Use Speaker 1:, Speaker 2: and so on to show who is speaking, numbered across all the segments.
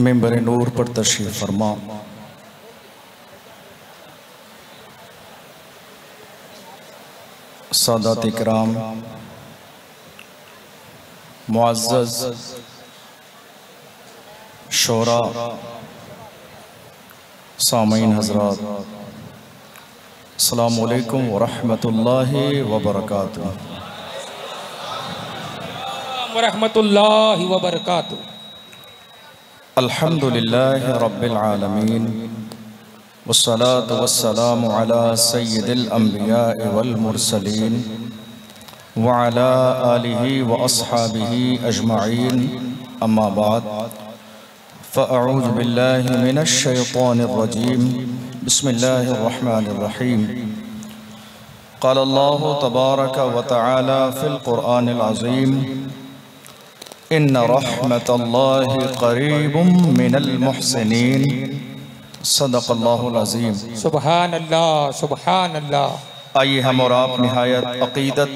Speaker 1: Member नूर पर तशरीफ फरमा। सादात इकराम, मुअज़्ज़ज़ शोरा, सामीन हज़रात, अस्सलामु अलैकुम व रहमतुल्लाहि व बरकातुहू।
Speaker 2: व रहमतुल्लाहि व बरकातुहू।
Speaker 1: अल्हम्दुलिल्लाहि रब्बिल आलमीन वस्सलातु वस्सलामु अला सय्यिदिल अंबिया'i वल मुरसलीन व अला आलिहि व अस्हाबिहि अजमईन, अम्मा बाद, फ़अऊज़ु बिल्लाहि मिनश शैतानिर रजीम, बिस्मिल्लाहिर रहमानिर रहीम। क़ाल अल्लाहु तबारक व तआला फ़िल क़ुरआनिल अज़ीम, इन्ना रहमतल्लाहि क़रीबुम मिनल मुहसिनीन, सदक़ल्लाहुल अज़ीम।
Speaker 2: सुबहान अल्लाह, सुबहान अल्लाह।
Speaker 1: आइए हम और आप निहायत अक़ीदत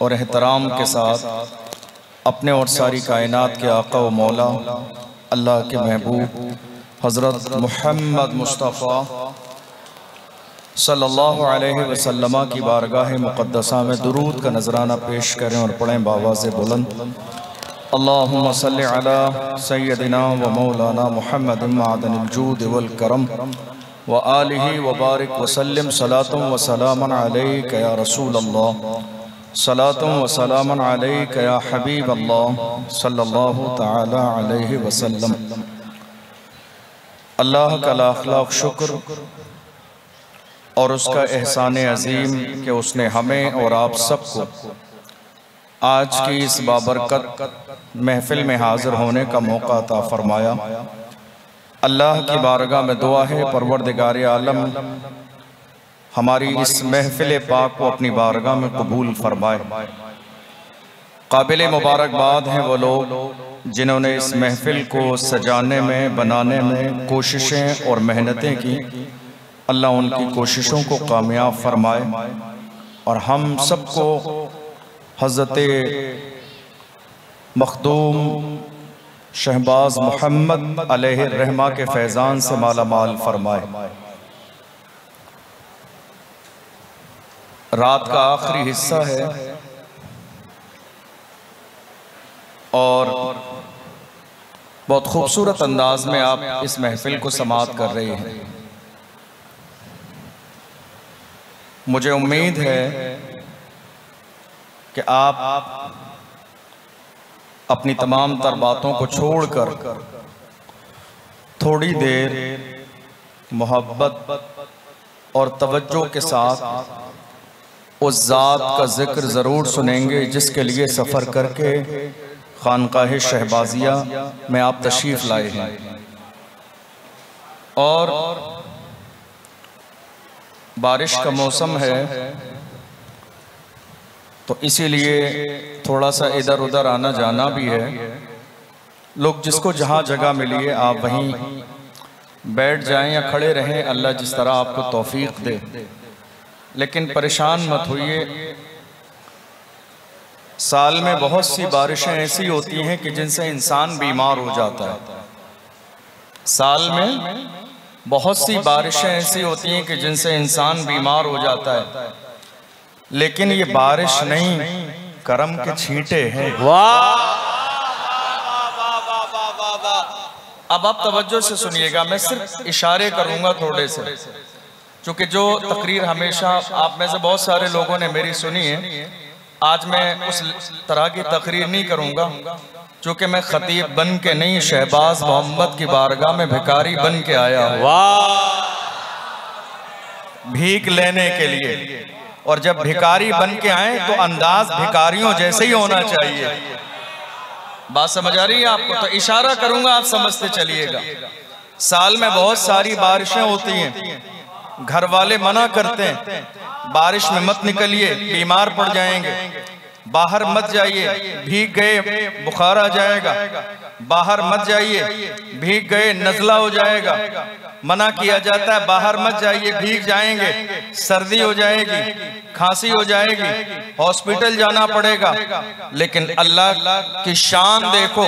Speaker 1: और एहतराम के साथ अपने और सारी कायनात के आका व मौला अल्लाह के महबूब हज़रत मुहम्मद मुस्तफ़ा सल्लल्लाहु अलैहि वसल्लम की बारगाह मुक़द्दसा में दुरूद का नजराना पेश करें और पढ़ें बावाज़े बुलंद, अल्लाहुम्मा सल्लि अला सय्यदिना व मौलाना मुहम्मदिन मअदनिल जूद वल करम व आलिहि व बारिक व सल्लिम सलातुम व सलामन अलैका या रसूल अल्लाह, सलातुम व सलामन अलैका या हबीब अल्लाह सल्लल्लाहु तआला अलैहि वसल्लम। अल्लाह का लाख लाख शुक्र और उसका एहसान अजीम कि उसने हमें और आप सबको आज की इस बाबरकत महफिल में हाजिर होने का मौका अता फरमाया। अल्लाह की बारगाह में दुआ है, परवरदिगार आलम हमारी इस महफिल पाक को अपनी बारगाह में कबूल फरमाए। काबिल मुबारकबाद हैं वो लोग जिन्होंने इस महफिल को सजाने में, बनाने में कोशिशें और मेहनतें की। अल्लाह उनकी कोशिशों को कामयाब फरमाए और हम सबको हज़रत मखदूम शहबाज मोहम्मद अलैहि रहमा के फैज़ान से माला माल फरमाए। रात का आखिरी हिस्सा है और बहुत खूबसूरत अंदाज में आप इस महफिल को समाअत कर रहे हैं। मुझे उम्मीद है कि आप अपनी तमाम तर बातों को छोड़कर थोड़ी देर मोहब्बत और तवज्जो के साथ उस ज़ात का ज़िक्र ज़रूर सुनेंगे जिसके लिए सफ़र करके खानकाह शहबाजिया में आप तशरीफ़ लाए हैं। और बारिश का मौसम है तो इसीलिए थोड़ा सा इधर उधर आना जाना भी है। लोग जिसको जहाँ जगह मिली है आप वहीं बैठ जाएं या खड़े रहें, अल्लाह जिस तरह आपको तौफीक दे। लेकिन परेशान मत होइए, साल में बहुत सी बारिशें ऐसी होती हैं कि जिनसे इंसान बीमार हो जाता है। साल में बहुत सी बारिशें ऐसी होती हैं कि जिनसे इंसान बीमार हो जाता है, लेकिन ये बारिश नहीं, करम के छींटे हैं। वाह! अब आप तवज्जो से सुनिएगा, मैं सिर्फ इशारे करूंगा थोड़े से, क्योंकि जो तकरीर हमेशा आप में से बहुत सारे लोगों ने मेरी सुनी है, आज मैं उस तरह की तकरीर नहीं करूंगा, क्योंकि मैं खतीब बन के नहीं, शहबाज मोहम्मद की बारगाह में भिखारी बन के आया हूं। वाह! भीख लेने के लिए, और जब भिखारी बन के आए तो अंदाज भिखारियों जैसे ही होना चाहिए। बात समझ आ रही है आपको? तो इशारा करूंगा, आप समझते चलिएगा। साल में बहुत सारी बारिशें होती हैं, घर वाले मना करते हैं बारिश में मत निकलिए, बीमार पड़ जाएंगे, बाहर मत जाइए, भीग गए बुखार आ जाएगा, बाहर मत जाइए, भीग गए नज़ला हो जाएगा। मना किया जाता है बाहर मत जाइए, भीग जाएंगे, सर्दी हो जाएगी, खांसी हो जाएगी, हॉस्पिटल जाना पड़ेगा। लेकिन अल्लाह की शान देखो,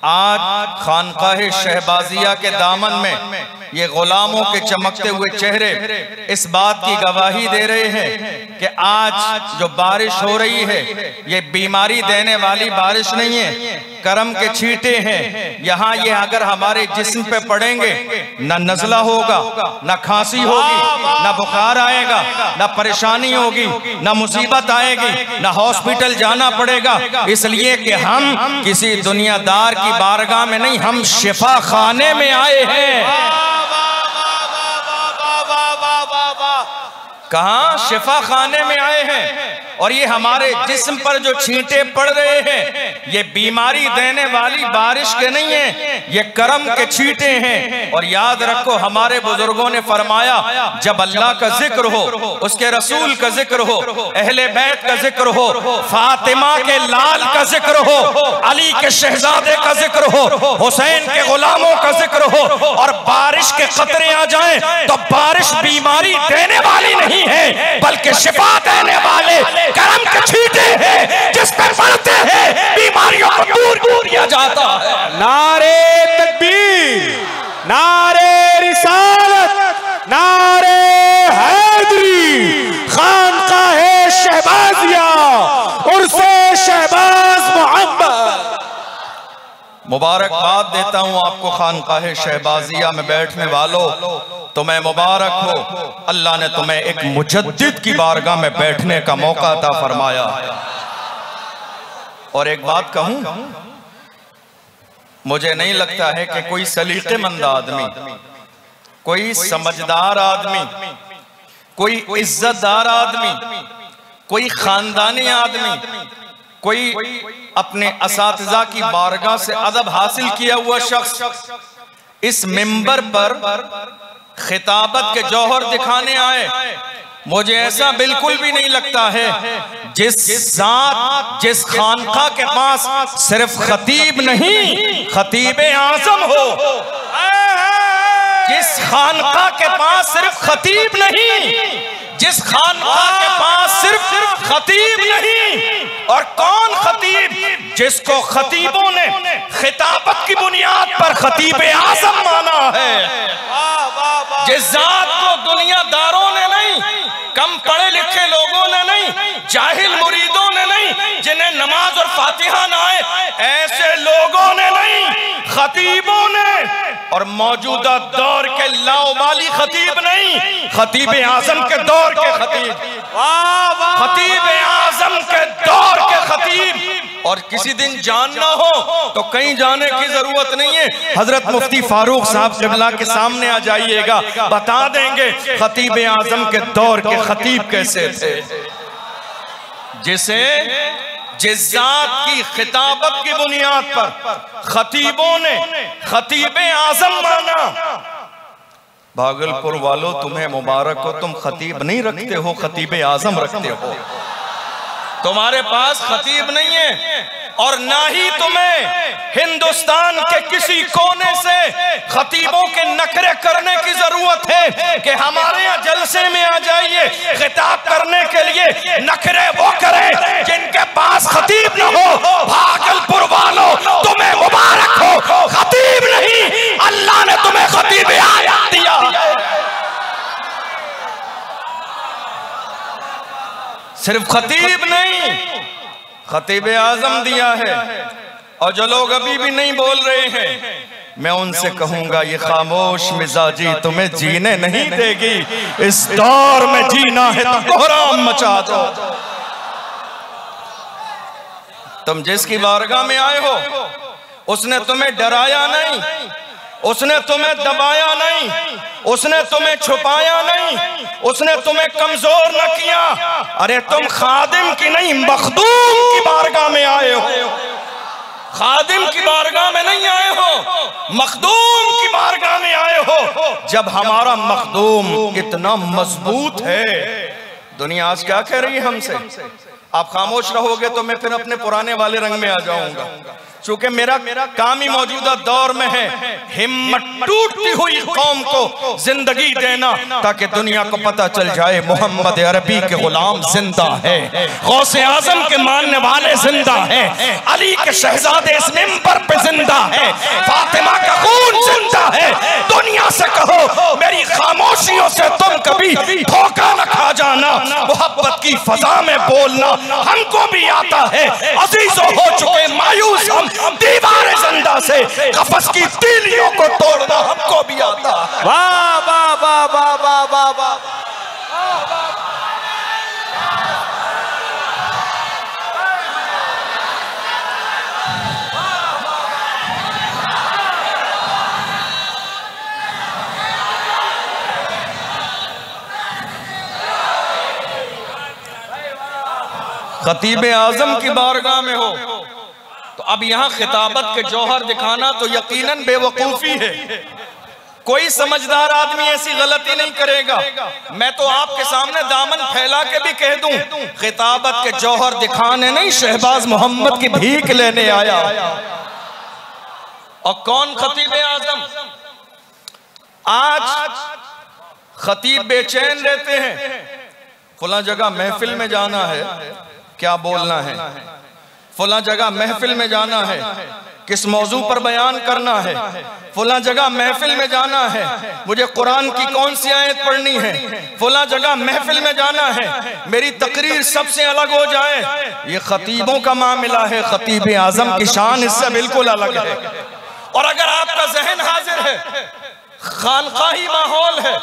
Speaker 1: आज खानकाहे शहबाजिया के दामन में ये गुलामों के चमकते हुए चेहरे इस बात की गवाही दे रहे हैं कि आज जो बारिश हो रही है ये बीमारी देने वाली बारिश नहीं है, करम के छींटे हैं। यहाँ ये अगर हमारे जिस्म पे पड़ेंगे न नज़ला होगा, न खांसी होगी, न बुखार आएगा, न परेशानी होगी, न मुसीबत आएगी, न हॉस्पिटल जाना पड़ेगा। इसलिए कि हम किसी दुनियादार की बारगाह में नहीं, हम शिफा खाने में आए हैं। कहाँ? शिफा खाने में आए हैं। और ये हमारे जिस्म पर जो छींटे पड़ रहे हैं ये बीमारी देने वाली बारिश के नहीं है, ये करम के छींटे हैं। और याद रखो, हमारे बुजुर्गों ने फरमाया, जब अल्लाह का जिक्र हो, उसके रसूल का जिक्र हो, अहले बैत का जिक्र हो, फातिमा के लाल का जिक्र हो, अली के शहजादे का जिक्र हो, हुसैन के गुलामों का जिक्र हो, और बारिश के खतरे आ जाएं, तो बारिश बीमारी देने वाली नहीं है बल्कि शिफा देने वाले करम के छींटे हैं, जिस पे पड़ते हैं बीमारियों को दूर किया जाता है।
Speaker 3: नारे तकबीर, नारे रिसालत, नारे हैदरी, खानकाहे शहबाजिया, उर्से शहबाज मोहम्मद।
Speaker 1: मुबारकबाद देता हूँ आपको खानकाहे शहबाजिया में बैठने वालों, तुम्हें मुबारक हो। अल्लाह ने तुम्हें एक मुजद्दिद की बारगाह में बैठने का मौका अता फरमाया। और एक बात कहूं, मुझे नहीं लगता है कि कोई सलीकेमंद आदमी, कोई समझदार आदमी, कोई इज्जतदार आदमी, कोई खानदानी आदमी, कोई अपने असातिज़ा की बारगाह से अदब हासिल किया हुआ शख्स इस मिंबर पर खिताबत के जौहर दिखाने आए। मुझे ऐसा बिल्कुल भी नहीं लगता है। जिस खानका के पास सिर्फ खतीब नहीं खतीब आज़म हो, जिस खानका के पास सिर्फ खतीब नहीं, जिस खानका के पास सिर्फ खतीब नहीं, और कौन खतीब? जिसको खतीबों ने खिताबत की बुनियाद पर खतीब आज़म माना है, जिस जात को दुनियादारों ने नहीं, कम पढ़े लिखे लोगों ने नहीं, जाहिल मुरीदों ने नहीं, जिन्हें नमाज और फातिहा ना आए, ऐसे लोगों ने नहीं, खतीबों ने। और मौजूदा दौर के लाउबाली खतीब नहीं, खतीब आज़म के दौर के खतीब, खतीब आज़म के दौर के खतीब। और किसी दिन जानना हो तो कहीं जाने की जरूरत नहीं है, हजरत मुफ्ती फारूक साहब क़िबला के सामने आ जाइएगा, बता देंगे खतीब आज़म के दौर के खतीब कैसे थे। जिसे जिस जात की खिताबत की बुनियाद पर खतीबों ने खतीब आज़म माना। भागलपुर वालों, तुम्हें मुबारक हो, तुम खतीब नहीं रखते हो, खतीब आज़म रखते हो। तुम्हारे पास खतीब नहीं है, और ना ही तुम्हें हिंदुस्तान के किसी कोने से खतीबों के नखरे करने की जरूरत है कि हमारे यहाँ जलसे में आ जाइए। खिताब करने के लिए नखरे वो करें जिनके पास खतीब न हो। भागलपुर वालों, तुम्हें मुबारक हो, खतीब नहीं, अल्लाह ने तुम्हें खतीब आज़म दिया। सिर्फ खतीब नहीं, खतीब आज़म दिया है। और जो लोग अभी भी नहीं बोल रहे हैं, मैं उनसे कहूंगा ये खामोश मिजाजी तुम्हें जीने नहीं देगी। इस दौर में जीना है तो कोहराम मचा दो। तुम जिसकी बारगाह में आए हो उसने तुम्हें डराया नहीं, उसने तुम्हें दबाया नहीं, उसने तुम्हें छुपाया नहीं, उसने तुम्हें कमजोर न किया। अरे तुम खादिम की नहीं मखदूम की बारगाह में आए हो, खादिम की बारगाह में नहीं आए हो, मखदूम की बारगाह में आए हो। जब हमारा मखदूम इतना मजबूत है, दुनिया आज क्या कह रही है हमसे? आप खामोश रहोगे तो मैं फिर अपने पुराने वाले रंग में आ जाऊंगा। चूंकि मेरा काम ही मौजूदा दौर में है, हिम्मत टूटती हुई कौम को जिंदगी देना ताकि दुनिया को पता चल जाए मोहम्मद अरबी के गुलाम जिंदा है, गौसे आजम के मानने वाले जिंदा है, अली के शहजादे इस मिंबर पे जिंदा है, फातिमा का खून जिंदा है। दुनिया से कहो मेरी खामोशियों से तुम कभी धोखा न खा जाना, मोहब्बत की फजा में बोलना हमको भी आता है। अजीजों हो चुके मायूस हम दीवार जिंदा से, कफस की तीलियों को तोड़ना हमको भी आता है।
Speaker 3: वाह वाह वाह वाह वाह वाह वाह।
Speaker 1: खतीब आजम की बारगाह में हो तो अब यहाँ खिताबत के जौहर दिखाना तो यकीनन बेवकूफी है। कोई समझदार आदमी ऐसी गलती नहीं करेगा। मैं तो आपके सामने दामन फैला के भी कह दूं, खिताबत के जौहर दिखाने नहीं, शहबाज मोहम्मद की भीख लेने आया। और कौन खतीब आजम? आज खतीब बेचैन रहते हैं, फला जगह महफिल में जाना है, क्या बोलना है, फला जगह महफिल में जाना है, किस मौजू पर बयान करना है, फला जगह महफिल में जाना है, मुझे कुरान की कौन सी आयत पढ़नी है, फला जगह महफिल में जाना है, मेरी तकरीर सबसे अलग हो जाए। ये खतीबों का मामला है, खतीब आजम की शान इससे बिल्कुल अलग है। और अगर आपका जहन हाजिर है, खानकाही माहौल है,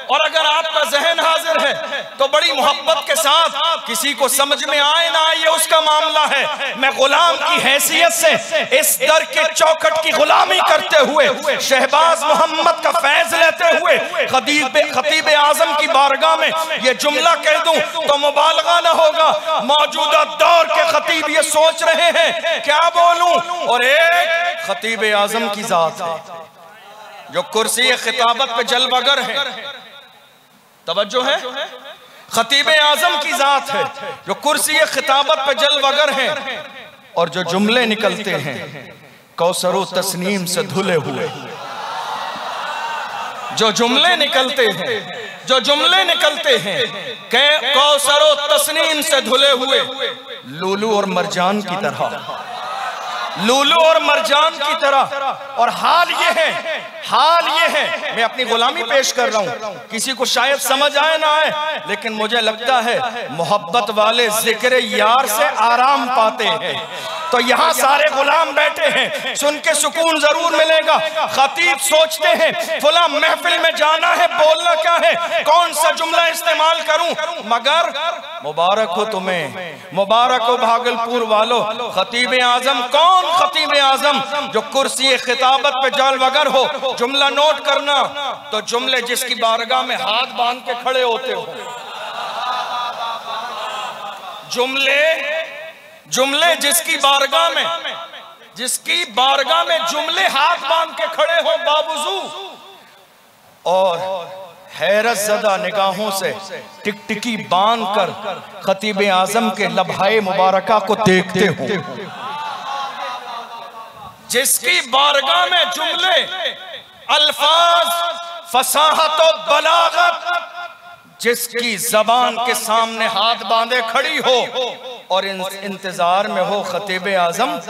Speaker 1: और अगर आपका जहन हाजिर है तो बड़ी मोहब्बत के साथ किसी को समझ में आए ना आए उसका मामला है। मैं गुलाम की हैसियत से इस दर के चौखट की गुलामी करते हुए, शहबाज मोहम्मद का फैज लेते हुए खतीब आजम की बारगाह में ये जुमला कह दूं तो मुबालगा न होगा। मौजूदा दौर के खतीब ये सोच रहे हैं क्या बोलूं, और एक खतीब आजम की जात है जो कुर्सी खिताबत पे जलवगर है। तवज्जो है, खतीब आजम की जात है जो कुर्सी खिताबत पे जलवगर है, और जो जुमले निकलते हैं कौसरो तस्नीम से धुले हुए, जो जुमले निकलते हैं, जो जुमले निकलते हैं कौसरो तस्नीम से धुले हुए, लूलू और मरजान की तरह, लूलू और मरजान की तरह। और हाल ये है, हाल ये है, मैं अपनी गुलामी पेश कर रहा हूं, किसी को शायद समझ आए ना आए, लेकिन मुझे लगता है मोहब्बत वाले जिक्र यार से आराम पाते हैं। तो यहाँ सारे गुलाम बैठे हैं, सुन के सुकून जरूर मिलेगा। खतीब सोचते हैं फला महफिल में जाना है, बोलना क्या है, कौन सा जुमला इस्तेमाल करूं, मगर मुबारक हो तुम्हें, मुबारक हो भागलपुर वालों। खतीब आजम कौन? खतीब आजम जो कुर्सी खिताबत पे जलवगर हो। जुमला नोट करना, तो जुमले जिसकी बारगाह में हाथ बांध के खड़े होते हो, जुमले जिसकी बारगाह में, जिसकी बारगाह में जुमले हाथ बांध के खड़े हो बावजू, और हैरत ज़दा निगाहों से टिकटिकी बांध कर खतीब आजम के लम्हाए मुबारका को देखते हो, जिसकी बारगाह में जुमले, अल्फाज, फसाहत और बलागत, जिसकी जबान के सामने हाथ बांधे खड़ी हो और इंतजार में हो खतीब आजम,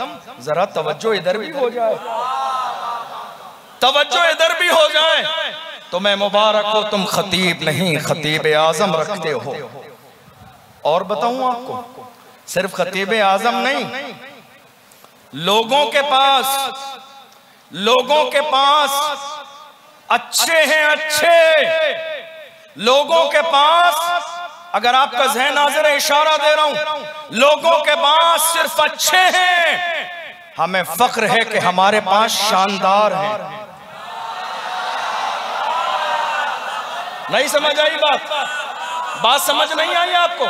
Speaker 1: जरा तवज्जो इधर भी हो जाए, तवज्जो इधर भी हो जाए, तो मैं मुबारक हो तुम खतीब नहीं खतीब आजम रखते हो। और बताऊं आपको, सिर्फ खतीब आजम नहीं, लोगों के पास अच्छे हैं, अच्छे लोगों के पास, अगर आपका ज़हन हाज़िर है, इशारा दे रहा हूं, लोगों के पास सिर्फ अच्छे हैं। हमें फख्र है कि हमारे पास शानदार हैं। नहीं समझ आई बात समझ नहीं आई आपको?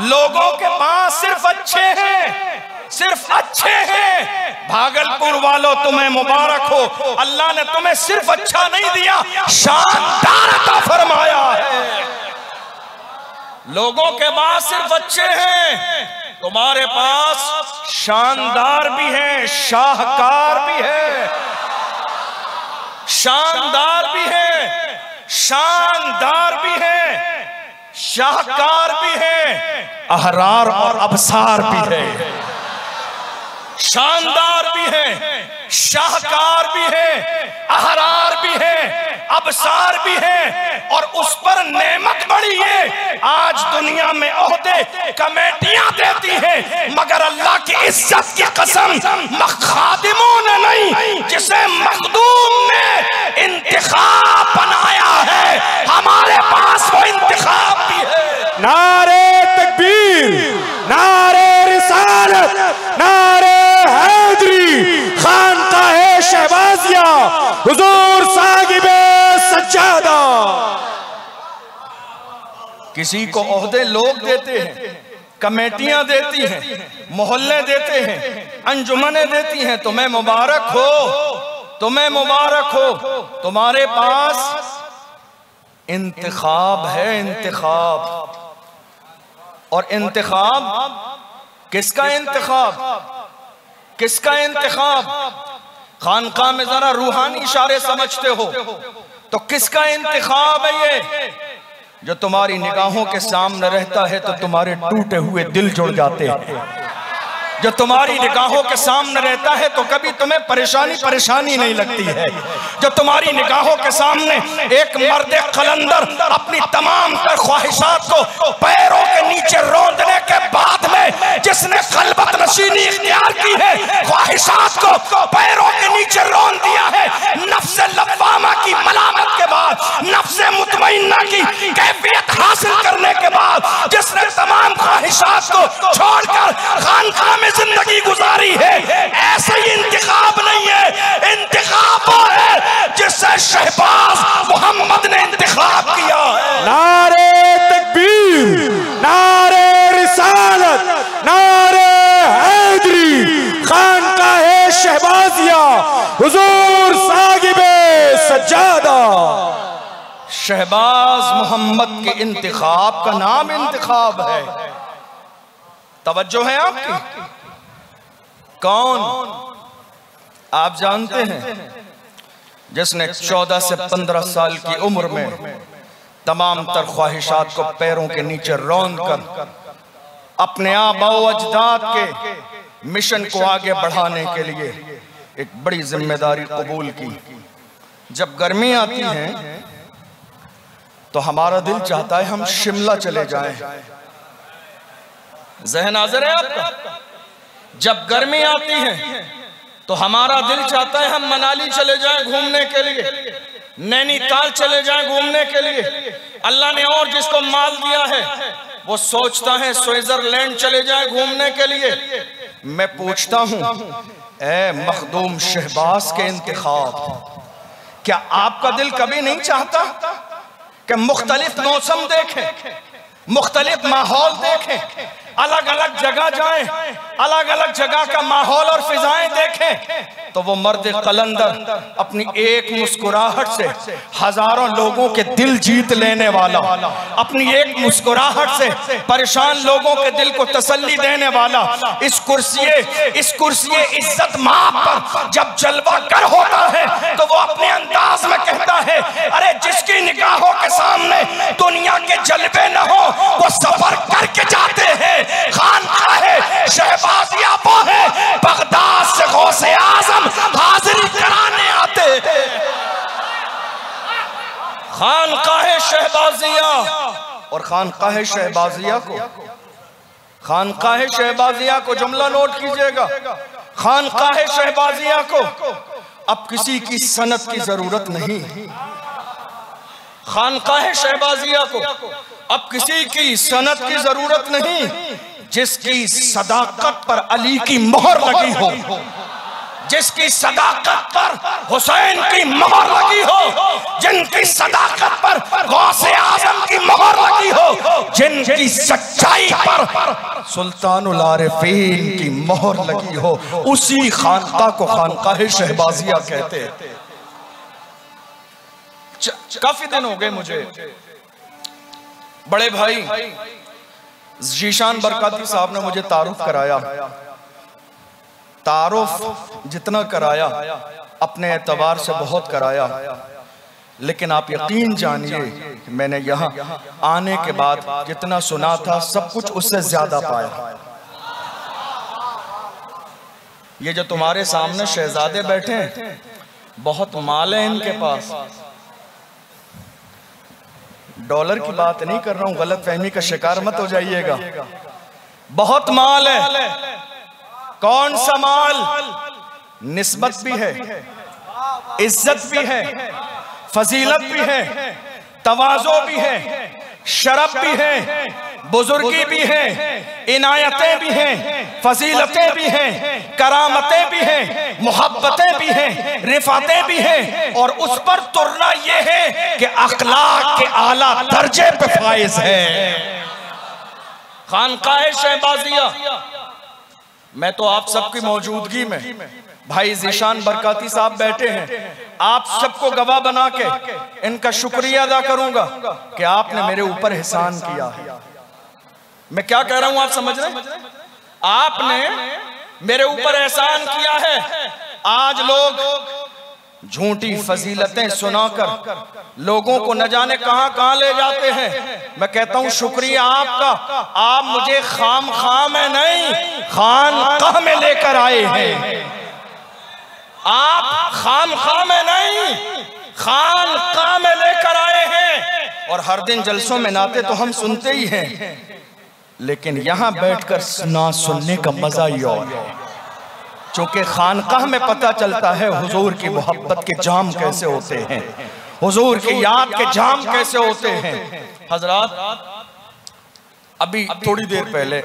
Speaker 1: लोगों के पास सिर्फ अच्छे हैं, सिर्फ अच्छे हैं। भागलपुर वालों तुम्हें मुबारक हो, अल्लाह ने तुम्हें सिर्फ अच्छा नहीं दिया, शानदार अता फरमाया है। लोगों के पास सिर्फ अच्छे हैं, तुम्हारे पास शानदार भी है, शाहकार भी है, शानदार भी है, शानदार भी है, शाहकार भी है, अहरार और अबसार भी है। शानदार भी है, शाहकार भी है, अहरार भी है, अबसार भी है, और उस पर नेमत बड़ी है। आज दुनिया में ओहदे कमेटियां देती हैं, मगर अल्लाह की इज्जत की कसम खादिमों ने नहीं, जिसे मखदूम ने इंतखाब बनाया है, हमारे पास वो इंतखाब भी है।
Speaker 4: नारे तकबीर, नारे रिसालत, नारे हैदरी, खानकाहे शहबाजिया, हुजूर साहिबे सज्जादा।
Speaker 1: किसी को ओहदे लोग देते हैं, कमेटियां देती हैं, मोहल्ले देते हैं, अंजुमने देती हैं, तुम्हें मुबारक हो, तुम्हें मुबारक हो। तुम्हारे पास इंतखाब है, इंतखाब। और इंतखाब किसका इंतखाब, किसका इंतखाब? खानका में जरा रूहानी इशारे समझते हो तो किसका इंतखाब है ये? जो तुम्हारी निगाहों के सामने रहता है तो तुम्हारे टूटे हुए दिल जुड़ जाते हैं। जो तुम्हारी निगाहों के सामने रहता है तो कभी तुम्हें परेशानी परेशानी नहीं लगती है। जो तुम्हारी निगाहों के सामने एक मर्द कलंदर अपनी तमाम तर ख्वाहिशात को पैरों के नीचे रोंदने के बाद में जिसने खलबत नशीनी इख्तियार की है, ख्वाहिशात को पैरों के नीचे रोन दिया है, नफ्से लव्वामा की मलामत के बाद, नफ्से मुतमइन्ना की कैफियत हासिल करने के बाद जिसने तमाम ख्वाहिशात को छोड़कर खानका में जिंदगी गुजारी है, ऐसे ही इंतखाब नहीं है। इंतखाब वो है जिससे शहबाज मोहम्मद ने इंतखाब किया है।
Speaker 4: नारे तकबीर, नारे रिसालत, नारे हैदरी, खानकाहे शहबाजिया, हुजूर साहिबे सज्जादा।
Speaker 1: शहबाज मोहम्मद के इंतखाब का नाम इंतखाब है। तवज्जो है आपकी? कौन? आप जानते हैं जिसने 14 से 15 साल की उम्र में तमाम तर ख्वाहिशात को पैरों के नीचे रौंद कर अपने आबाओ अजदाद के मिशन को आगे बढ़ाने के लिए एक बड़ी जिम्मेदारी कबूल की। जब गर्मी आती है तो हमारा दिल चाहता है हम शिमला चले जाएं। ज़हन हाज़िर है आपका? जब गर्मी आती है तो हमारा दिल चाहता है हम मनाली चले जाएं घूमने के लिए, नैनीताल चले जाएं घूमने के लिए। अल्लाह ने और जिसको माल दिया है वो सोचता है स्विट्जरलैंड चले जाएं घूमने के लिए। मैं पूछता हूं, ए मखदूम शहबाज के इंतखाब, क्या आपका दिल कभी नहीं चाहता कि मुख्तलिफ मौसम देखें, मुख्तलिफ माहौल देखें, अलग अलग जगह जाएं, अलग अलग जगह का माहौल और फिजाएं देखें? तो वो मर्द कलंदर अपनी एक मुस्कुराहट से हजारों लोगों के दिल जीत लेने वाला, अपनी एक मुस्कुराहट से परेशान लोगों के दिल को तसल्ली देने वाला, इस कुर्सी इज्जत माप पर जब जलवा कर होता है तो वो अपने अंदाज में कहता है, अरे जिसकी निगाहों के सामने दुनिया के जलवे न हो वो सफर करके जाते हैं। खानकाहे शहबाजिया वो है बगदाद से गौसे आजम हाजिरी कराने आते हैं। खानकाहे शहबाजिया, और खानकाहे शहबाजिया को जुमला नोट कीजिएगा, खानकाहे शहबाजिया को अब किसी की सनत की जरूरत नहीं। खानकाहे शहबाजिया को अब किसी की सनत की जरूरत नहीं। जिसकी सदाकत पर अली की मोहर लगी हो, जिसकी सदाकत पर हुसैन की मोहर लगी हो, जिनकी सदाकत पर गौसे आजम की मोहर लगी हो, जिनकी सच्चाई पर सुल्तानुल आरिफीन की मोहर लगी हो, उसी खानका को खानकाहे शहबाजिया कहते हैं। काफी दिन हो गए मुझे बड़े भाई जीशान बरकाती साहब ने मुझे तारुफ कराया, तारुफ जितना कराया अपने एतबार से बहुत कराया, लेकिन आप यकीन जानिए मैंने यहाँ आने के बाद जितना सुना था सब कुछ उससे ज्यादा पाया। ये जो तुम्हारे सामने शहजादे बैठे हैं, बहुत माल है इनके पास। डॉलर की बात नहीं कर रहा हूं, गलत फहमी का शिकार मत हो जाइएगा। बहुत माल है। कौन सा माल? निस्बत भी है, इज्जत भी है, फजीलत भी है, तवाज़ो भी है, शरफ भी है, बुजुर्गी भी है, इनायतें भी हैं, फजीलतें भी हैं, करामतें भी हैं, मोहब्बतें भी हैं, रिफातें भी हैं, और उस पर तुरना यह है कि अखलाक के आला दर्जे पे फाइज है। खानकाह शहबाजिया, मैं तो आप सबकी मौजूदगी में, भाई ज़ीशान बरकाती साहब बैठे हैं, आप सबको गवाह बना के इनका शुक्रिया अदा करूंगा कि आपने मेरे ऊपर एहसान किया है। मैं क्या कह रहा हूं आप समझ रहे हैं? आपने मेरे ऊपर एहसान किया है। आज लोग झूठी फजीलतें सुनाकर लोगों को न जाने कहां कहां ले जाते हैं। मैं कहता हूं शुक्रिया आपका, आप मुझे खाम में नहीं खानकाह में लेकर आए हैं। आप खाम में नहीं खानकाह में लेकर आए हैं। और हर दिन जलसों में नाते तो हम सुनते ही हैं, लेकिन यहां बैठकर ना सुनने का मजा ही और है। चूंकि खानकाह में पता चलता है हुजूर की मोहब्बत के जाम कैसे होते हैं, हुजूर की याद के जाम कैसे होते हैं। हजरात, अभी थोड़ी देर पहले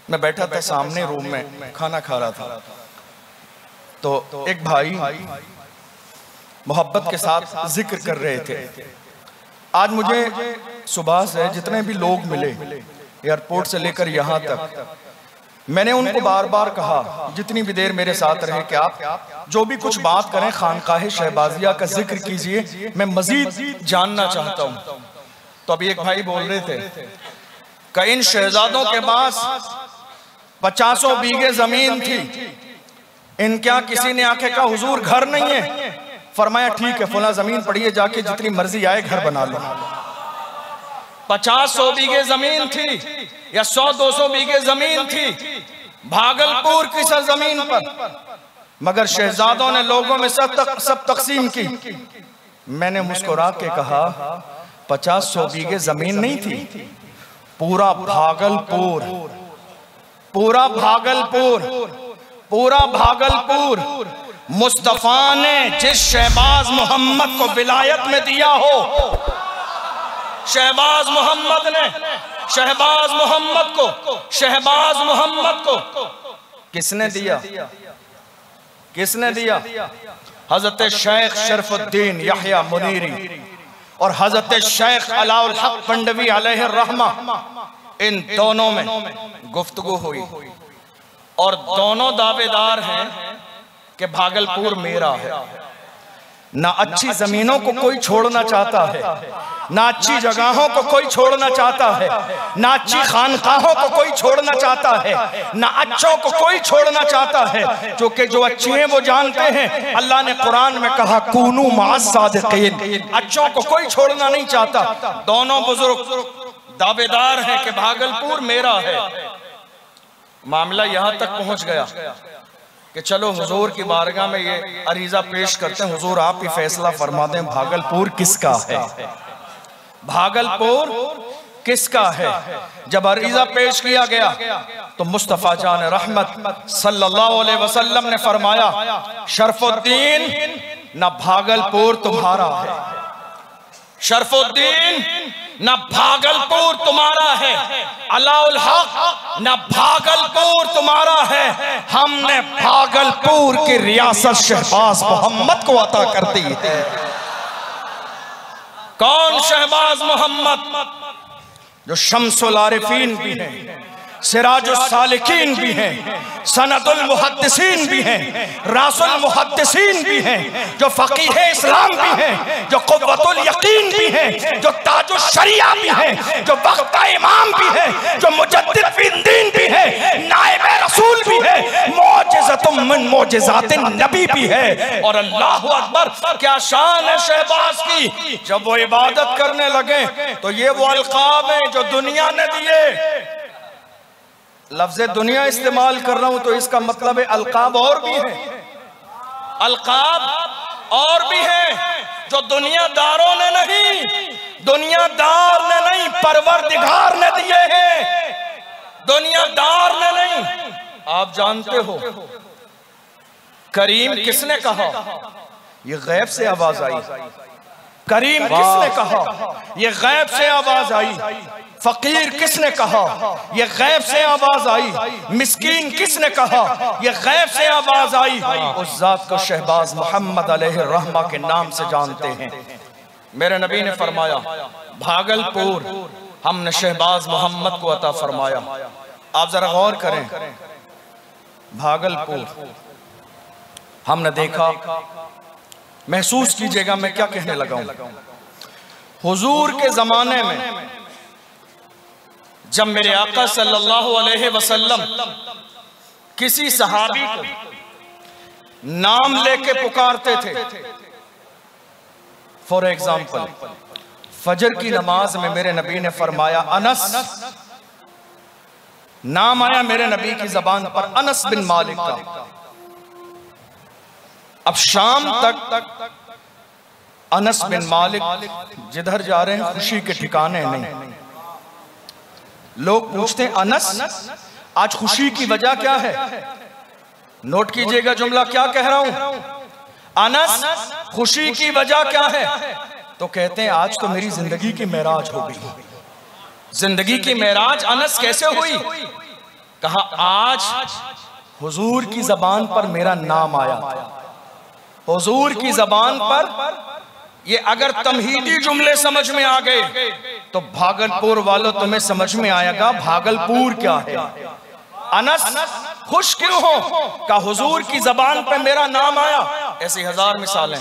Speaker 1: मैं बैठा था सामने रूम में, खाना खा रहा था, तो एक भाई मोहब्बत के साथ जिक्र कर रहे थे। आज मुझे सुबह से जितने भी लोग मिले एयरपोर्ट से लेकर यहाँ तक, मैंने उनको बार बार कहा जितनी भी देर मेरे साथ रहे कि आप जो भी कुछ बात करें खानकाह शहबाजिया का जिक्र कीजिए, मैं मजीद जानना चाहता हूँ। तो अभी एक भाई बोल रहे थे कि इन शहजादों के पास 50 बीघे जमीन थी, इनका किसी ने आके कहा हुजूर घर नहीं है। फरमाया ठीक है, फला जमीन पड़ी है, जाके जितनी मर्जी आए घर बना लो। 50-100 बीघे जमीन थी या 100-200 बीघे जमीन थी भागलपुर की सरजमीन पर, मगर शहजादों ने लोगों में सब तकसीम की। मैंने मुस्कुरा के कहा 50-100 बीघे जमीन नहीं थी, पूरा भागलपुर, पूरा भागलपुर, पूरा भागलपुर मुस्तफा ने जिस शहबाज मोहम्मद को विलायत में दिया हो, शहबाज मोहम्मद ने शहबाज मोहम्मद को किसने दिया? किसने दिया? हजरत शेख शरफुद्दीन याह्या मुनीरी और हजरत शेख अलाउल हक पंडवी अलैहि रहमा। इन दोनों में गुफ्तगू हुई और दोनों दावेदार हैं कि भागलपुर मेरा है। ना अच्छी जमीनों को कोई छोड़ना चाहता है, ना अच्छी जगहों को कोई छोड़ना चाहता है, ना अच्छी खानकाहों को कोई छोड़ना चाहता है, ना अच्छों को कोई छोड़ना चाहता है, क्योंकि जो अच्छे हैं वो जानते हैं। अल्लाह ने कुरान में कहा कूनू माअस सादिकीन, अच्छों को कोई छोड़ना नहीं चाहता। दोनों बुजुर्ग दावेदार हैं कि भागलपुर मेरा है। मामला यहां तक पहुंच गया कि चलो हुजूर की बारगाह में ये अरीजा पेश करते हैं, हुजूर आप ही फैसला फरमा दें भागलपुर किसका है, भागलपुर किसका है। जब अरीजा पेश किया गया तो मुस्तफा जान रहमत सल्लल्लाहु अलैहि वसल्लम ने फरमाया शरफुद्दीन ना भागलपुर तुम्हारा है, शरफुद्दीन ना भागलपुर तुम्हारा है, अलाउल हक ना भागलपुर तुम्हारा है। हमने भागलपुर की रियासत शहबाज मोहम्मद को अता कर दी है। कौन शहबाज मोहम्मद? जो शम्सुल आरिफीन भी हैं, सिराजुल सालिकीन भी हैं, सनदुल मुहद्दिसीन भी हैं, रासुल मुहद्दिसीन भी हैं, जो फकीह इस्लाम भी हैं, जो कुव्वतुल यकीन भी हैं, जो ताजुल शरिया भी हैं, जो वक्ता इमाम भी हैं, जो मुजद्दिद फिद दीन भी हैं, नाइब रसूल भी है, मौजिज़तुम मिन मौजिज़ातिन नबी भी है। और अल्लाहु अकबर, क्या शान है शहबाज की। जब वो इबादत करने लगे तो ये वो अलकाब हैं जो दुनिया ने दिए। लफ्ज़ दुनिया इस्तेमाल कर रहा हूं तो इसका मतलब है अलकाब और भी है, अलकाब और भी है जो दुनियादारों ने नहीं, दुनियादार ने नहीं, परवरदिगार ने दिए हैं, दुनियादार ने नहीं। आप जानते हो करीम किसने कहा? ये गैब से आवाज आई। करीम किसने कहा? ये गैब से आवाज आई। फकीर किसने कहा? ये गैब से आवाज आई। मिस्कीन किसने कहा? ये गैब से आवाज आई। उस जात को शहबाज मोहम्मद अलैहि रहमा के नाम से जानते हैं। मेरे नबी ने फरमाया, भागलपुर हमने शहबाज मोहम्मद को अता फरमाया। आप जरा गौर करें, भागलपुर हमने देखा, महसूस कीजिएगा मैं क्या कहने लगा हूं। हुजूर के जमाने में जब मेरे आका सल्लल्लाहु अलैहि वसल्लम किसी सहाबी को नाम लेके पुकारते थे, फॉर एग्जाम्पल फजर की नमाज में मेरे नबी ने फरमाया अनस, नाम आया मेरे नबी की जबान पर अनस बिन मालिक का। अब शाम तक अनस बिन मालिक जिधर जा रहे हैं खुशी के ठिकाने नहीं। लोग पूछते हैं अनस आज खुशी की वजह क्या है? नोट कीजिएगा जुमला क्या कह रहा हूं। अनस खुशी की वजह क्या है? तो कहते हैं आज तो मेरी जिंदगी की मेराज हो गई। जिंदगी की मेराज अनस कैसे हुई? कहा आज हुजूर की जबान पर मेरा नाम आया। हुजूर की जबान पर ये अगर तमहीदी जुमले समझ में आ गए तो भागलपुर वालों तुम्हें समझ में आएगा भागलपुर क्या है। अनस खुश क्यों हो? का हुजूर की जबान पे मेरा नाम आया। ऐसी हजार मिसालें,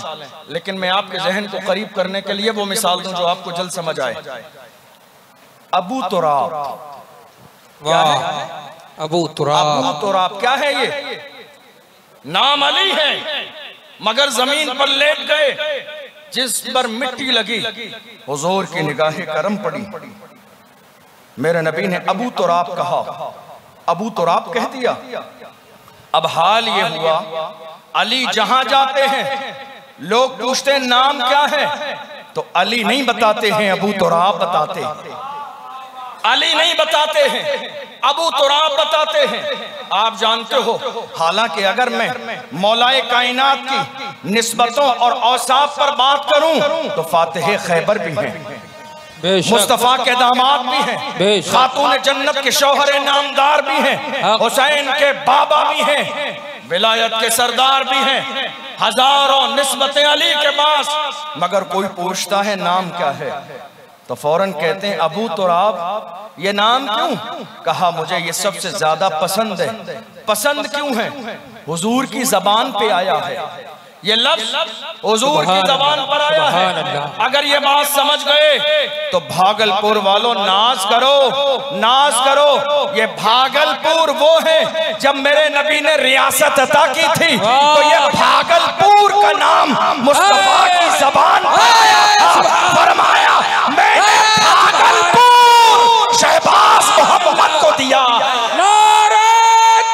Speaker 1: लेकिन मैं आपके जहन को करीब करने के लिए वो मिसाल दूं जो आपको जल्द समझ आए। अबू तुराब,
Speaker 2: अबू तुराब,
Speaker 1: अबू तुराब क्या है? ये नाम अली है, मगर जमीन पर लेट गए, जिस पर मिट्टी लगी हुजूर की निगाहें करम पड़ी। मेरे नबी ने अबू तुराब कहा, अबू तुराब कह दिया। अब हाल ये हुआ, अली जहां जाते हैं लोग पूछते हैं नाम क्या है, तो अली नहीं बताते हैं, अबू तुराब बताते हैं। अली नहीं बताते हैं, अबू तुराब बताते हैं। आप जानते हो, हालांकि अगर मैं मौलाए कायनात की निस्बतों और औसाफ पर बात करूं तो फातिह खैबर भी हैं, मुस्तफा के दामाद भी हैं, खातून जन्नत के शौहर नामदार भी हैं, हुसैन के बाबा भी हैं, विलायत के सरदार भी हैं, हजारों निस्बतें अली के पास। मगर कोई पूछता है नाम क्या है तो फौरन कहते हैं अबू तुराब। ये नाम क्यों? कहा मुझे ये सबसे ज्यादा पसंद है। पसंद क्यों है? हुजूर की जबान पे आया है, ये लफ्ज हुजूर की जबान पर आया है। अगर ये बात समझ गए तो भागलपुर वालों नाज करो, नाज करो। ये भागलपुर वो है जब मेरे नबी ने रियासत अता की थी तो ये भागलपुर का नाम मुस्तफा की जबान पर आया था। फरमाया मैंने भागलपुर शहबाज मोहम्मद को दिया।
Speaker 2: नारे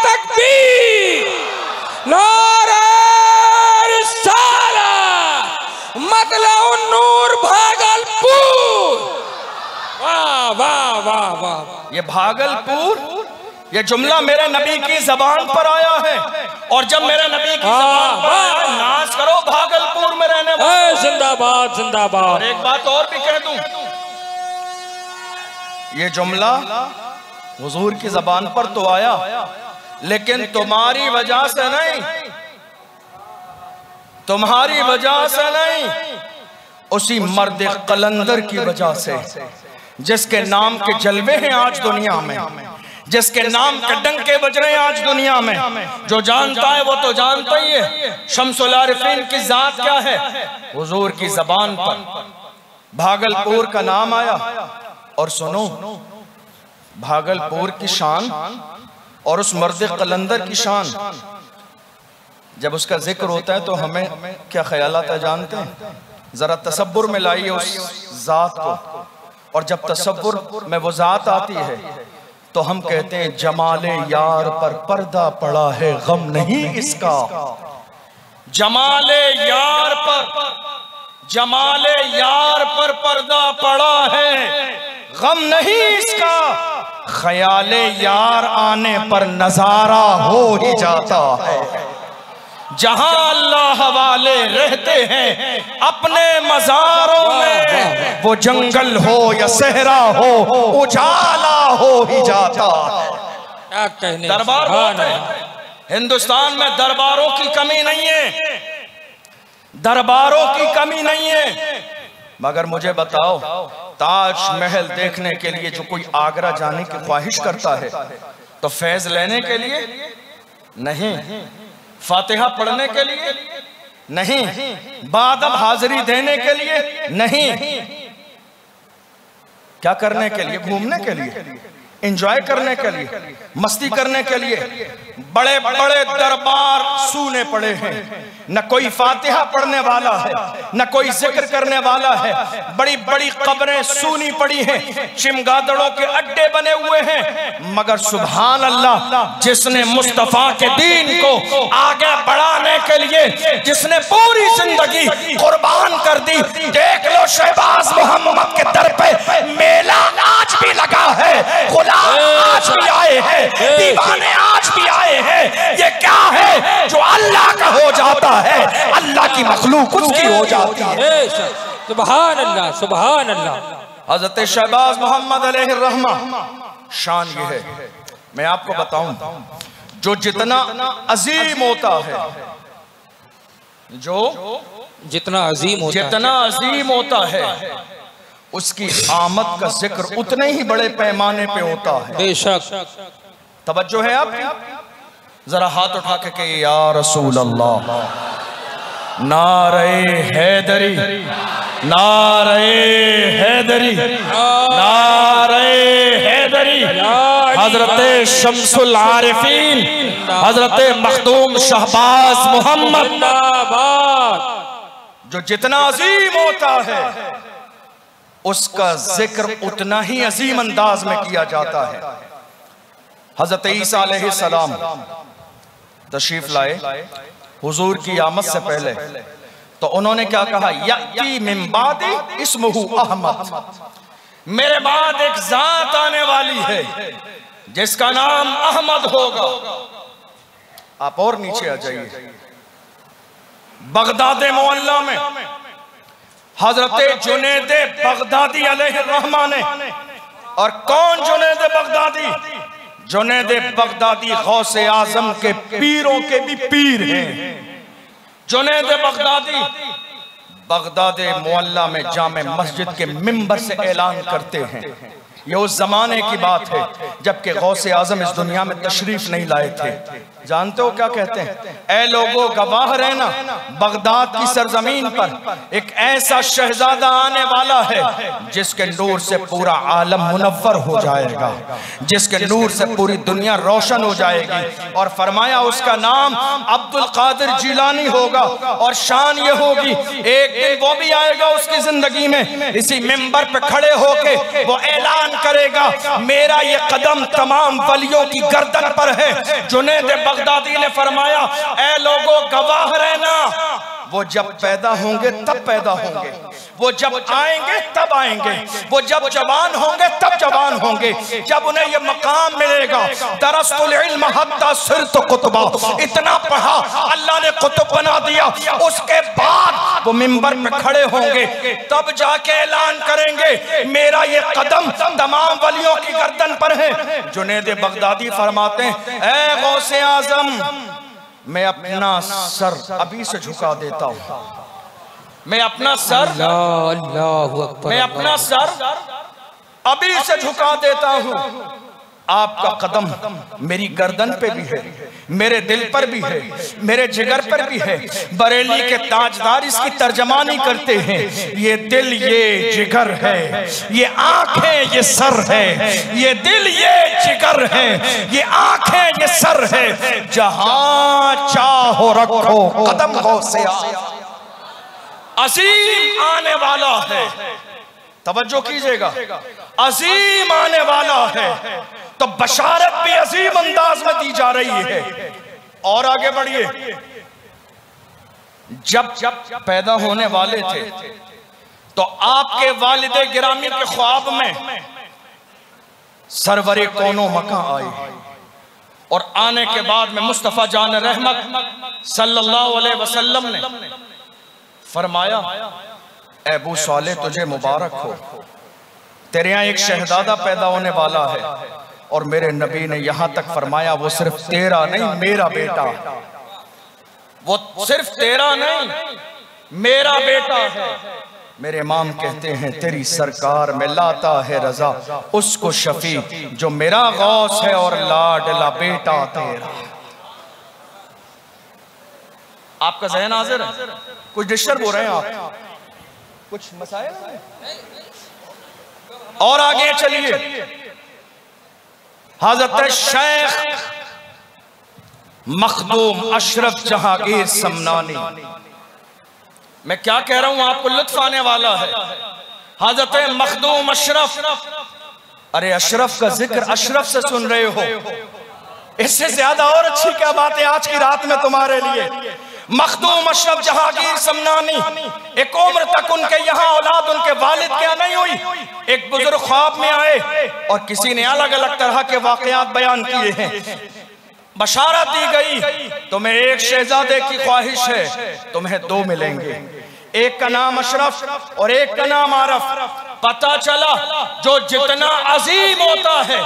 Speaker 2: तकबीर, नारे रिसालत, मतलउन नूर भागलपुर। वाह वाह वाह वाह।
Speaker 1: ये भागलपुर, ये जुमला मेरे नबी की जबान पर आया है। और जब मेरे नबी की जबान पर आया, नाज करो भागलपुर में रहने वाले।
Speaker 2: जिंदाबाद जिंदाबाद।
Speaker 1: और एक बात और भी कह दूं, ये जुमला हुजूर की जबान पर तो आया, लेकिन तुम्हारी वजह से नहीं, तुम्हारी वजह से नहीं, उसी मर्द कलंदर की वजह से जिसके नाम के जलवे हैं आज दुनिया में, जिसके नाम के डंके बज रहे हैं आज दुनिया में। जो जानता है वो तो जानता ही है शम्सुल आरिफीन की जात क्या है। हुजूर की जबान पर भागलपुर का नाम आया, और सुनो भागलपुर की शान और उस मर्द कलंदर की शान, जब उसका जिक्र होता है तो हमें क्या ख्याल आता है जानते हैं? जरा तसव्वुर में लाइए उस जात को, और जब तसव्वुर में वो जात आती है तो हम कहते हैं जमाले यार पर पर्दा पड़ा है गम नहीं इसका। जमाले यार पर पर्दा पड़ा है गम नहीं इसका। ख्याले यार आने पर नजारा हो ही जाता है। जहां अल्लाह वाले रहते हैं अपने मज़ारों में, वो जंगल हो या सहरा हो उजाला हो ही जाता है। दरबार बहुत है हिंदुस्तान में, दरबारों की कमी नहीं है, दरबारों की कमी नहीं है। मगर मुझे बताओ, ताजमहल देखने के लिए जो कोई आगरा जाने की ख्वाहिश करता है तो फैज लेने के लिए नहीं, फातिहा पढ़ने के लिए नहीं, बादब हाजिरी देने के लिए नहीं, क्या करने के लिए? घूमने के लिए, एंजॉय करने के लिए, मस्ती करने के लिए। बड़े बड़े दरबार सूने पड़े हैं, न कोई फातिहा पढ़ने वाला है, न कोई जिक्र करने वाला है। बड़ी बड़ी कब्रें सूनी पड़ी हैं, चिमगादड़ों के अड्डे बने हुए हैं। मगर सुभान अल्लाह, जिसने मुस्तफा के दीन को आगे बढ़ाने के लिए जिसने पूरी जिंदगी कुर्बान कर दी, देख लो शहबाज मोहम्मद के दर पे मेला आज भी लगा है, गुलाम आज भी आए हैं, दीवाने आज भी आए हैं। ये क्या है जो अल्लाह का हो जाता है, अल्लाह की मखलूक उसकी हो जाती है।
Speaker 2: सुभान अल्लाह, सुभान अल्लाह।
Speaker 1: हजरत शहबाज मोहम्मद अलैहि रहमा शान ये है, मैं आपको बताऊं, जो जितना अजीम होता है, जो
Speaker 2: जितना अजीम होता है
Speaker 1: उसकी आमद का जिक्र उतने ही बड़े पैमाने पे होता है।
Speaker 2: बेशक।
Speaker 1: तवज्जो है आपकी? जरा हाथ उठा के कहिए या रसूल अल्लाह। नारे हैदरी, नारे हैदरी, नारे हैदरी। हजरत शम्सुल आरिफीन, हजरत मखदूम शहबाज मोहम्मद। जो जितना अजीम होता है उसका जिक्र उतना ही अजीम अंदाज में किया जाता है। हजरत ईसा अलैहिस्सलाम तशरीफ लाए हुजूर की आमद से पहले, तो उन्होंने क्या कहा? यअती मिन बादी इस्मुहु अहमद, मेरे बाद एक जात आने वाली है जिसका नाम अहमद होगा। आप और नीचे आ जाइए, बगदाद मोहल्ला में हजरत जुनैद बगदादी अलैहिर्रहमा ने, और कौन जुनैद बगदादी? जुनैद बगदादी गौसे आजम के पीरों के भी पीर हैं। जुनैद बगदादी बगदाद मोहल्ला में जामे मस्जिद के मिंबर से ऐलान करते हैं। ये उस जमाने की बात है जबकि गौसे आजम इस दुनिया में तशरीफ नहीं लाए थे। जानते हो क्या कहते हैं? ऐ लोगों गवाह रहना, बगदाद की सरजमीन पर एक ऐसा शहजादा आने वाला है जिसके नूर से पूरा आलम मुनव्वर हो जाएगा, जिसके नूर से पूरी दुनिया रोशन हो जाएगी। और फरमाया उसका नाम अब्दुल कादिर जिलानी होगा। और शान ये होगी, एक दिन वो भी आएगा उसकी जिंदगी में, इसी मिंबर पे खड़े होके वो ऐलान करेगा, मेरा ये कदम तमाम वलियों की गर्दन पर है। जुनैद बगदादी ने फरमाया, ऐ लोगों गवाह रहना, वो जब पैदा होंगे तब पैदा होंगे, वो जब आएंगे तब आएंगे, वो जब जवान होंगे तब जवान होंगे, जब उन्हें ये मकाम मिलेगा। दरस्तुल इल्म हत्ता सिरत कुतुबा, इतना पढ़ा अल्लाह ने कुतुब बना दिया। उसके बाद वो मिंबर में खड़े होंगे, तब जाके ऐलान करेंगे, मेरा ये कदम तमाम वलियों की गर्दन पर है। जुनैद बगदादी फरमाते हैं, ऐ गौसे आजम, मैं अपना सर अभी से झुका देता हूं, मैं अपना सर, मैं अपना सर अभी से झुका देता हूं। आपका कदम मेरी गर्दन पे भी है, मेरे दिल पर भी है, मेरे जिगर पर भी है। बरेली के ताजदार इसकी तर्जमानी करते हैं, ये दिल ये जिगर है, ये आंखें ये सर है, ये दिल ये जिगर है, ये आंखें ये सर है, जहां चाहो रखो कदम हो से अजीम आने वाला है। तवज्जो कीजिएगा, अजीम आने वाला है, तो बशारत भी अजीम अंदाज में दी जा रही है। और आगे बढ़िए, जब पैदा होने वाले थे तो आपके वालिदे गिरामी के ख्वाब में सरवरे कोनो मका आए, और आने के बाद में मुस्तफा जान रहमत सल्लल्लाहु अलैहि वसल्लम ने फरमाया, अबू साले तुझे मुबारक हो, तेरे यहाँ एक शहजादा पैदा होने वाला है। और मेरे नबी ने यहां तक फरमाया, वो सिर्फ तेरा नहीं मेरा बेटा, वो सिर्फ तेरा नहीं मेरा बेटा है। मेरे इमाम कहते हैं, तेरी सरकार में लाता है रजा उसको शफी जो मेरा गौस है और लाडला बेटा तेरा। आपका ज़हन हाजिर है? कुछ डिस्टर्ब हो रहे हैं आप? कुछ मसाइल हैं? और आगे चलिए, हज़रत शेख मखदूम अशरफ जहांगीर समनानी, मैं क्या कह रहा हूं आपको लुत्फ आने वाला है। हज़रत मखदूम अशरफ, अरे अशरफ का जिक्र अशरफ से सुन रहे हो, इससे ज्यादा और अच्छी क्या बात है आज की रात में तुम्हारे लिए। मखदूम अशरफ जहांगीर समनानी, एक उम्र तक उनके यहाँ औलाद उनके वालिद क्या नहीं हुई। एक बुजुर्ग ख्वाब में आए और किसी ने अलग अलग तरह के वाकयात बयान किए हैं। बशारत दी गई, तुम्हें एक शहजादे की ख्वाहिश है, तुम्हें दो मिलेंगे, एक का नाम अशरफ और एक का नाम आरफ। पता चला जो जितना अजीम होता है,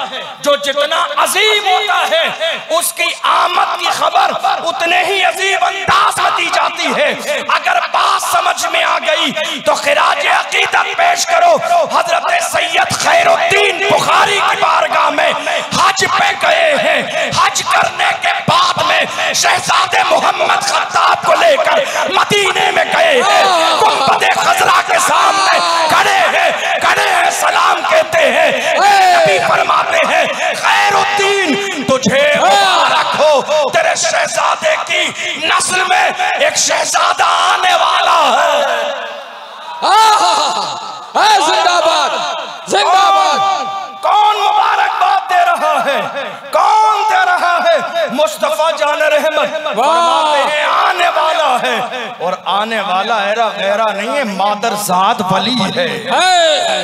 Speaker 1: जो जितना अजीम होता है, उसकी आमद की खबर उतने ही अजीम अंदाज में दी जाती है। अगर बात समझ में आ गई तो खिराज अकीदत पेश करो। हजरत सैयद खैरुद्दीन बुखारी की बारगाह में हज पे गए हैं। हज करने के बाद में शहजादे मोहम्मद खत्ताब को लेकर मदीने में गए हैं। गुंबद खजरा के सामने खड़े हैं, सलाम कहते हैं। नबी फरमाते हैं, खैरुद्दीन तुझे मुबारक हो, तेरे शहजादे की नस्ल में एक शहजादा आने वाला है।
Speaker 2: जिंदाबाद जिंदाबाद।
Speaker 1: कौन मुबारकबाद दे रहा है? कौन दे रहा है? मुस्तफा जान रहमत फरमाते हैं आने वाला है, और आने वाला ऐरा गैरा नहीं है, मादरजाद वली है।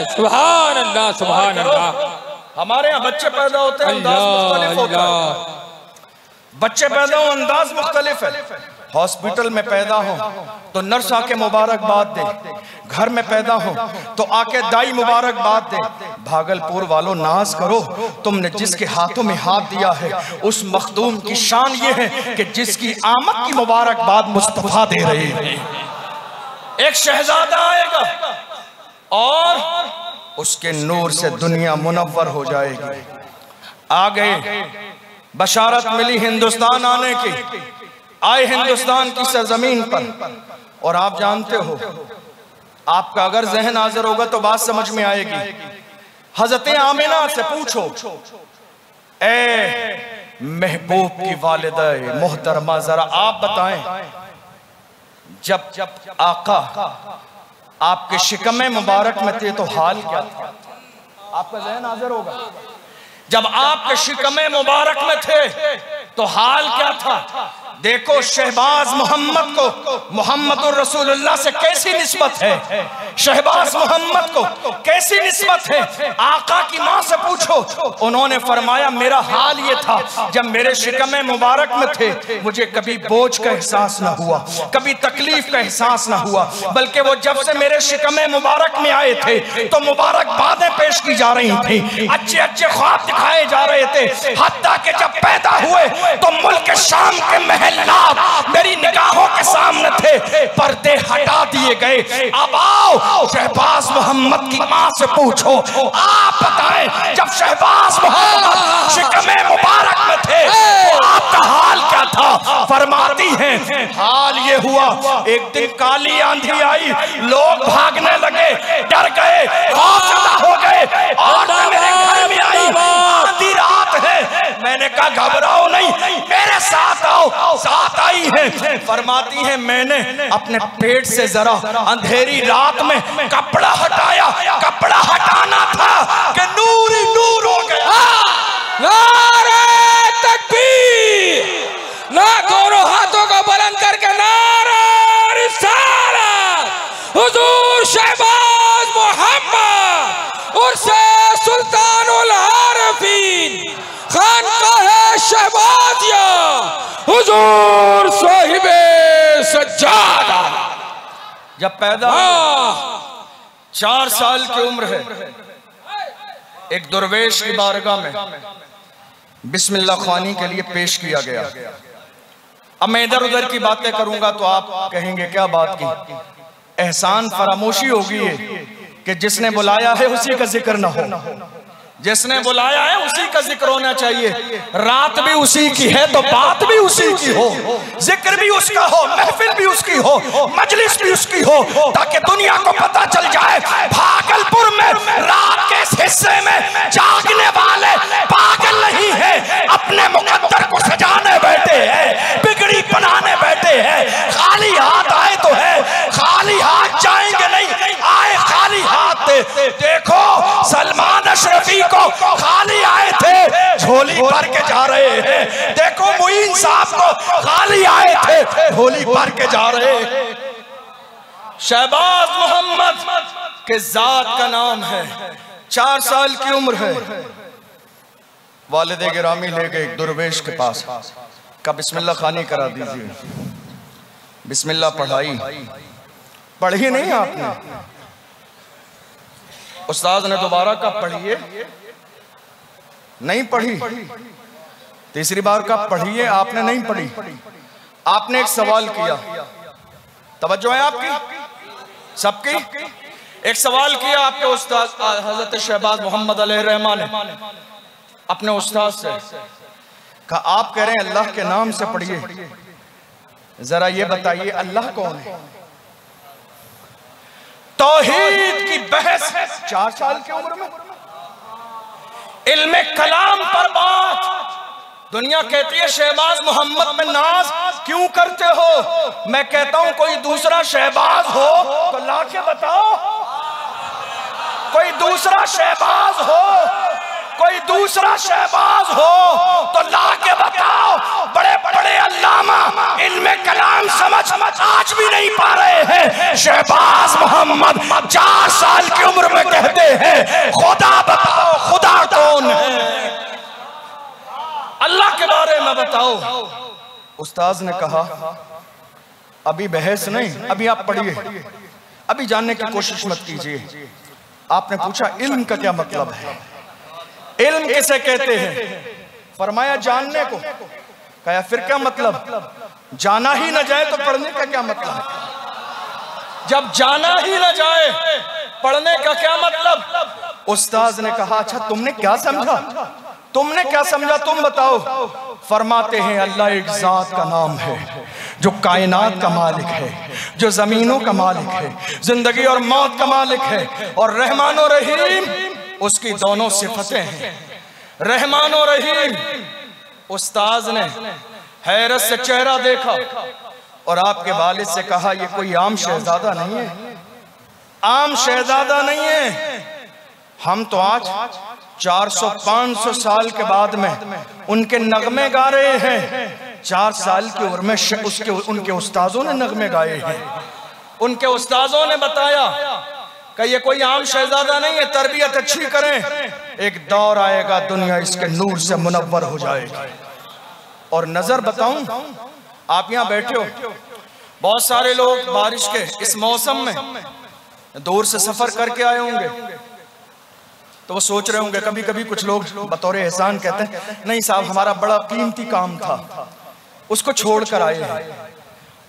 Speaker 2: सुभान अल्लाह सुभान अल्लाह।
Speaker 1: हमारे यहाँ बच्चे पैदा होते हैं, अंदाज मुख्तलिफ होता है। बच्चे पैदा हो अंदाज मुख्तलिफ है। हॉस्पिटल में पैदा हो तो नर्स आके मुबारकबाद दे, घर में पैदा हो तो आके दाई मुबारकबाद दे। भागलपुर वालों नाज करो, तुमने जिसके हाथों में हाथ दिया है उस मखदूम की शान ये है कि जिसकी आमद की मुबारकबाद मुस्तफा दे रहे हैं। एक शहजादा आएगा और उसके नूर से दुनिया मुनव्वर हो जाएगी। आ गए, बशारत मिली हिंदुस्तान आने की, आए हिंदुस्तान की सरजमीन पर। और आप जानते हो, आपका अगर जहन हाजिर होगा तो बात समझ में आएगी। हजरत आमिना से पूछो, ए महबूब की वालिदा मोहतरमा, जरा आप बताएं, जब आका आपके शिकमे मुबारक में थे तो हाल क्या था? आपका जहन हाजिर होगा। जब आपके शिकमे मुबारक में थे तो हाल क्या था? देखो शहबाज मोहम्मद को मोहम्मदुर रसूलुल्लाह से कैसी निस्बत है, शहबाज मोहम्मद को कैसी निस्बत है। आका की माँ से पूछो, उन्होंने फरमाया मेरा हाल ये था, जब मेरे शिकमे मुबारक में थे मुझे कभी बोझ का एहसास ना हुआ, कभी तकलीफ का एहसास ना हुआ, बल्कि वो जब से मेरे शिकमे मुबारक में आए थे तो मुबारकबादें पेश की जा रही थी, अच्छे अच्छे ख्वाब दिखाए जा रहे थे। हत्ता कि जब पैदा हुए तो मुल्क शाम के महल महल्लात मेरी निगाहों के सामने थे, पर्दे हटा दिए गए। अब आओ शहबाज मोहम्मद की माँ से पूछो, आप बताएं जब शहबाज मोहम्मद शिकमे मुबारक में थे तो आपका हाल क्या था? फरमाती हैं हाल ये हुआ, एक दिन काली आंधी आई, लोग भागने लगे, डर गए, खौफजदा हो गए और मेरे घर में आई, आधी रात है। मैंने कहा घबराओ नहीं, मेरे साथ आओ। साथ आई है, फरमाती है मैंने अपने पेट से जरा अंधेरी रात में कपड़ा हटाया, कपड़ा हटाना था कि नूर ही नूर हो गया।
Speaker 2: नारे तकबीर, ना दोनों हाथों को बुलंद करके नारा रिसालत, हुजूर शहबाज मोहम्मद उर्से सुल्तानुल आरिफीन खानकाह शहबाजिया हुजूर साहिबे सज्जादा।
Speaker 1: जब पैदा 4 साल की उम्र है, एक दुर्वेश की बारगाह में बिस्मिल्लाह खानी के लिए पेश किया गया। अब मैं इधर उधर की बातें करूंगा तो आप कहेंगे क्या बात की, एहसान फरामोशी होगी है कि जिसने बुलाया है उसी का जिक्र ना हो, जिसने बुलाया है उसी का जिक्र होना चाहिए। रात भी उसी की है तो बात भी उसी की हो, जिक्र भी उसका हो, महफिल भी उसकी हो, मजलिस भी उसकी हो, ताकि दुनिया को पता चल जाए भागलपुर में रात के इस हिस्से में जागने वाले पागल नहीं है, अपने मुकद्दर को सजाने बैठे हैं, बिगड़ी बनाने बैठे हैं। खाली हाथ आए तो है, खाली हाथ जाएंगे नहीं, आए खाली हाथ। देखो सलमान अशरफी को खाली आए थे, झोली भर के जा रहे हैं। देखो मुईन साहब को खाली आए थे, झोली भर के जा रहे हैं। शहबाज मोहम्मद के जात का नाम है, 4 साल की उम्र है। वालिद गिरामी ले गए एक दुर्वेश के पास, का बिस्मिल्लाह खानी करा दीजिए। बिस्मिल्लाह पढ़ाई, पढ़ी नहीं आपने? उस्ताद ने दोबारा कहा पढ़िए, नहीं पढ़ी। तीसरी बार कहा पढ़िए, आपने नहीं पढ़ी। आपने एक सवाल किया, तवज्जो है आपकी सबकी। एक सवाल किया आपके उस्ताद हजरत शहबाज मोहम्मद अलैहिर्रहमान ने अपने उस्ताद से, कहा आप कह रहे हैं अल्लाह के नाम से पढ़िए, जरा ये बताइए अल्लाह कौन है? तौहीद की बहस 4 साल की उम्र में, इल्मे कलाम पर बात। दुनिया कहती है शहबाज मोहम्मद में नाज क्यों करते हो? मैं कहता हूं कोई दूसरा शहबाज हो तो ला के बताओ, कोई दूसरा शहबाज हो, कोई दूसरा शहबाज हो तो ला के बताओ। बड़े बड़े अल्लामा इल्मे कलाम समझ आज भी नहीं पा रहे हैं। शहबाज मोहम्मद 4 साल की उम्र में कहते हैं खुदा बताओ, खुदा कौन है? अल्लाह के बारे में बताओ। उस्ताद ने कहा अभी बहस नहीं, अभी आप पढ़िए, अभी जानने की कोशिश मत कीजिए। आपने पूछा इल्म का क्या मतलब है, इल्म किसे कहते हैं? फरमाया जानने को। कहा फिर क्या मतलब? जाना ही न जाए तो पढ़ने का क्या मतलब? जब जाना ही न जाए पढ़ने का क्या मतलब? उस्ताद ने कहा अच्छा तुमने क्या समझा, तुमने क्या समझा, तुम बताओ। फरमाते हैं अल्लाह एक जात का नाम है जो कायनात का मालिक है, जो जमीनों का मालिक है, जिंदगी और मौत का मालिक है, और रहमान और रहीम उसकी दोनों सिफतें हैं। रहमान और रहीम। उस्ताद ने हैरत से चेहरा देखा और आपके वालिद से कहा ये कोई आम शहजादा नहीं है, आम शहजादा नहीं है। हम तो आज 400-500 साल के बाद में उनके नगमे गा रहे हैं। 4 साल की उम्र में उनके उस्तादों ने नगमे गाए हैं। उनके उस्तादों ने बताया कि ये कोई आम शहजादा नहीं है, तरबियत अच्छी करें, एक दौर आएगा दुनिया इसके नूर से मुनव्वर हो जाएगी। और नजर बताऊं, आप यहाँ बैठे हो, बहुत सारे लोग बारिश के इस मौसम में दूर से सफर करके आए होंगे, तो वो सोच रहे होंगे, कभी कभी कुछ लोग बतौर एहसान कहते हैं नहीं साहब हमारा बड़ा कीमती काम था, उसको छोड़कर आए हैं।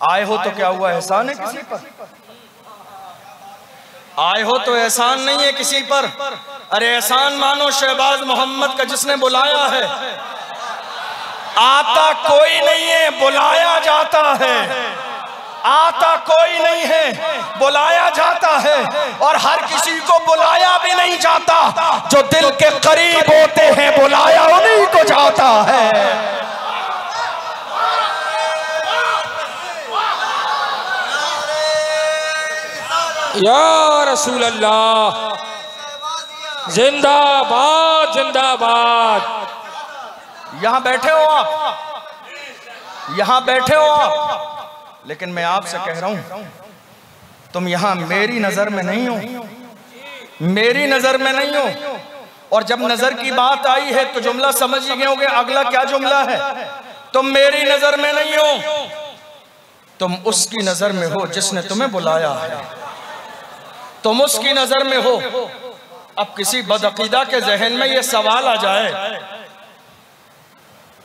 Speaker 1: आए हो तो क्या हुआ, एहसान है किसी पर? आए हो तो एहसान नहीं है किसी पर। अरे एहसान मानो शहबाज मोहम्मद का जिसने बुलाया है। आता कोई नहीं है, बुलाया जाता है। आता कोई नहीं है, बुलाया जाता है। और हर किसी को बुलाया भी नहीं जाता, जो दिल के करीब होते हैं बुलाया उन्हीं को जाता है।
Speaker 2: या रसूल अल्लाह, जिंदाबाद जिंदाबाद।
Speaker 1: यहां बैठे हो आप, यहां बैठे हो आप, लेकिन मैं आपसे कह रहा हूं तुम यहां मेरी नजर में नहीं हो, मेरी नजर में नहीं हो। और जब नजर की बात आई है तो जुमला समझ ही गए होगे अगला क्या जुमला है। तुम मेरी नजर में नहीं हो, तुम उसकी नजर में हो जिसने तुम्हें बुलाया है। तुम उसकी नजर में हो। अब किसी बदअकीदा के जहन में यह सवाल आ जाए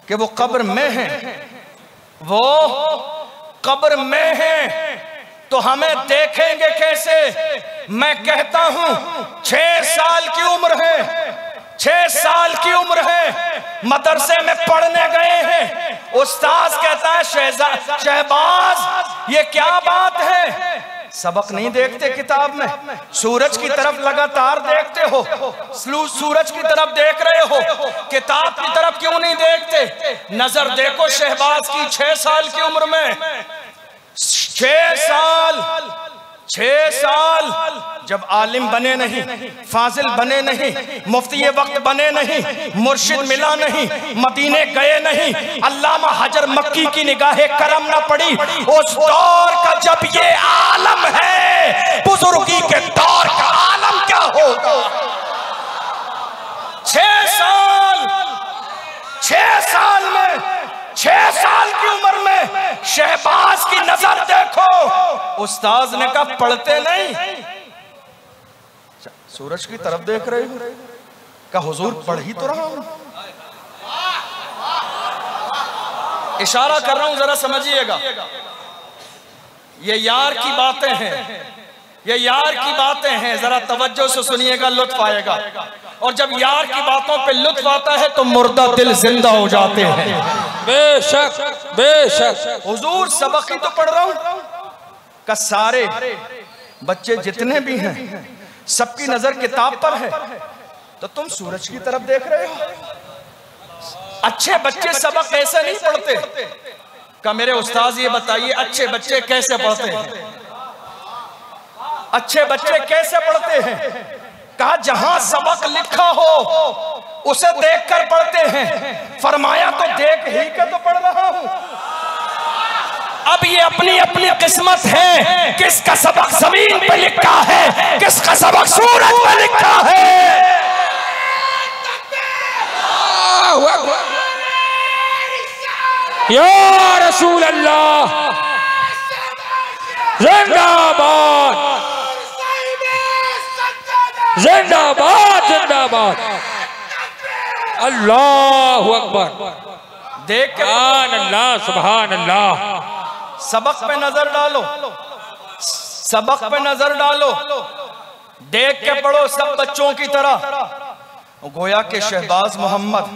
Speaker 1: कि वो कब्र में है, वो कब्र में है, तो हमें देखेंगे कैसे? मैं कहता हूं 6 साल की उम्र है, 6 साल की उम्र है, मदरसे में पढ़ने गए हैं। उस्ताद कहता है शहबाज ये क्या बात है? सबक नहीं देखते किताब में? सूरज की तरफ लगातार देखते हो, सूरज की तरफ देख रहे हो, किताब की तरफ क्यों नहीं देखते? नजर देखो शहबाज की 6 साल की उम्र में, 6 साल जब आलिम बने नहीं, फाजिल बने नहीं, मुफ्ती वक्त बने नहीं, मुर्शिद मिला नहीं, मदीने गए नहीं, अल्लामा हजर मक्की की निगाहे करम ना पड़ी। उस दौर का जब ये आलम है, बुजुर्गी के दौर का आलम क्या होगा? 6 साल में, 6 साल की उम्र में शहबाज की नजर देखो। उस्ताद ने कहा पढ़ते नहीं, सूरज की तरफ देख रहे हो। क्या हुजूर पढ़ ही तो रहा हूं, इशारा कर रहा हूं, जरा समझिएगा। ये यार की बातें हैं, ये यार की बातें हैं, जरा तवज्जो से सुनिएगा, लुत्फ आएगा। और जब यार की बातों पे लुत्फ आता है तो मुर्दा दिल जिंदा हो जाते हैं।
Speaker 2: बेशक बेशक।
Speaker 1: हुजूर सबक ही तो पढ़ रहा हूं का सारे बच्चे जितने भी हैं सबकी नजर किताब पर है, तो तुम सूरज की तरफ देख रहे हो। अच्छे बच्चे सबक ऐसे नहीं पढ़ते। का मेरे उस्ताद ये बताइए अच्छे बच्चे कैसे पढ़ते हैं? अच्छे बच्चे कैसे पढ़ते हैं? कहा जहां सबक लिखा हो उसे देखकर पढ़ते हैं। फरमाया तो देख ही के तो पढ़ रहा हूं। अब ये अपनी अपनी किस्मत है, किसका सबक जमीन पे लिखा है, किसका सबक सूरज पे लिखा है।
Speaker 2: या रसूल अल्लाह, जिंदाबाद जिंदाबाद जिंदाबाद। अल्लाहु अकबर।
Speaker 1: देख के
Speaker 2: सुभान अल्लाह सुभान अल्लाह।
Speaker 1: सबक पे नजर डालो, सबक पे नजर डालो, देख के पढ़ो सब बच्चों की तरह। गोया के शहबाज मोहम्मद,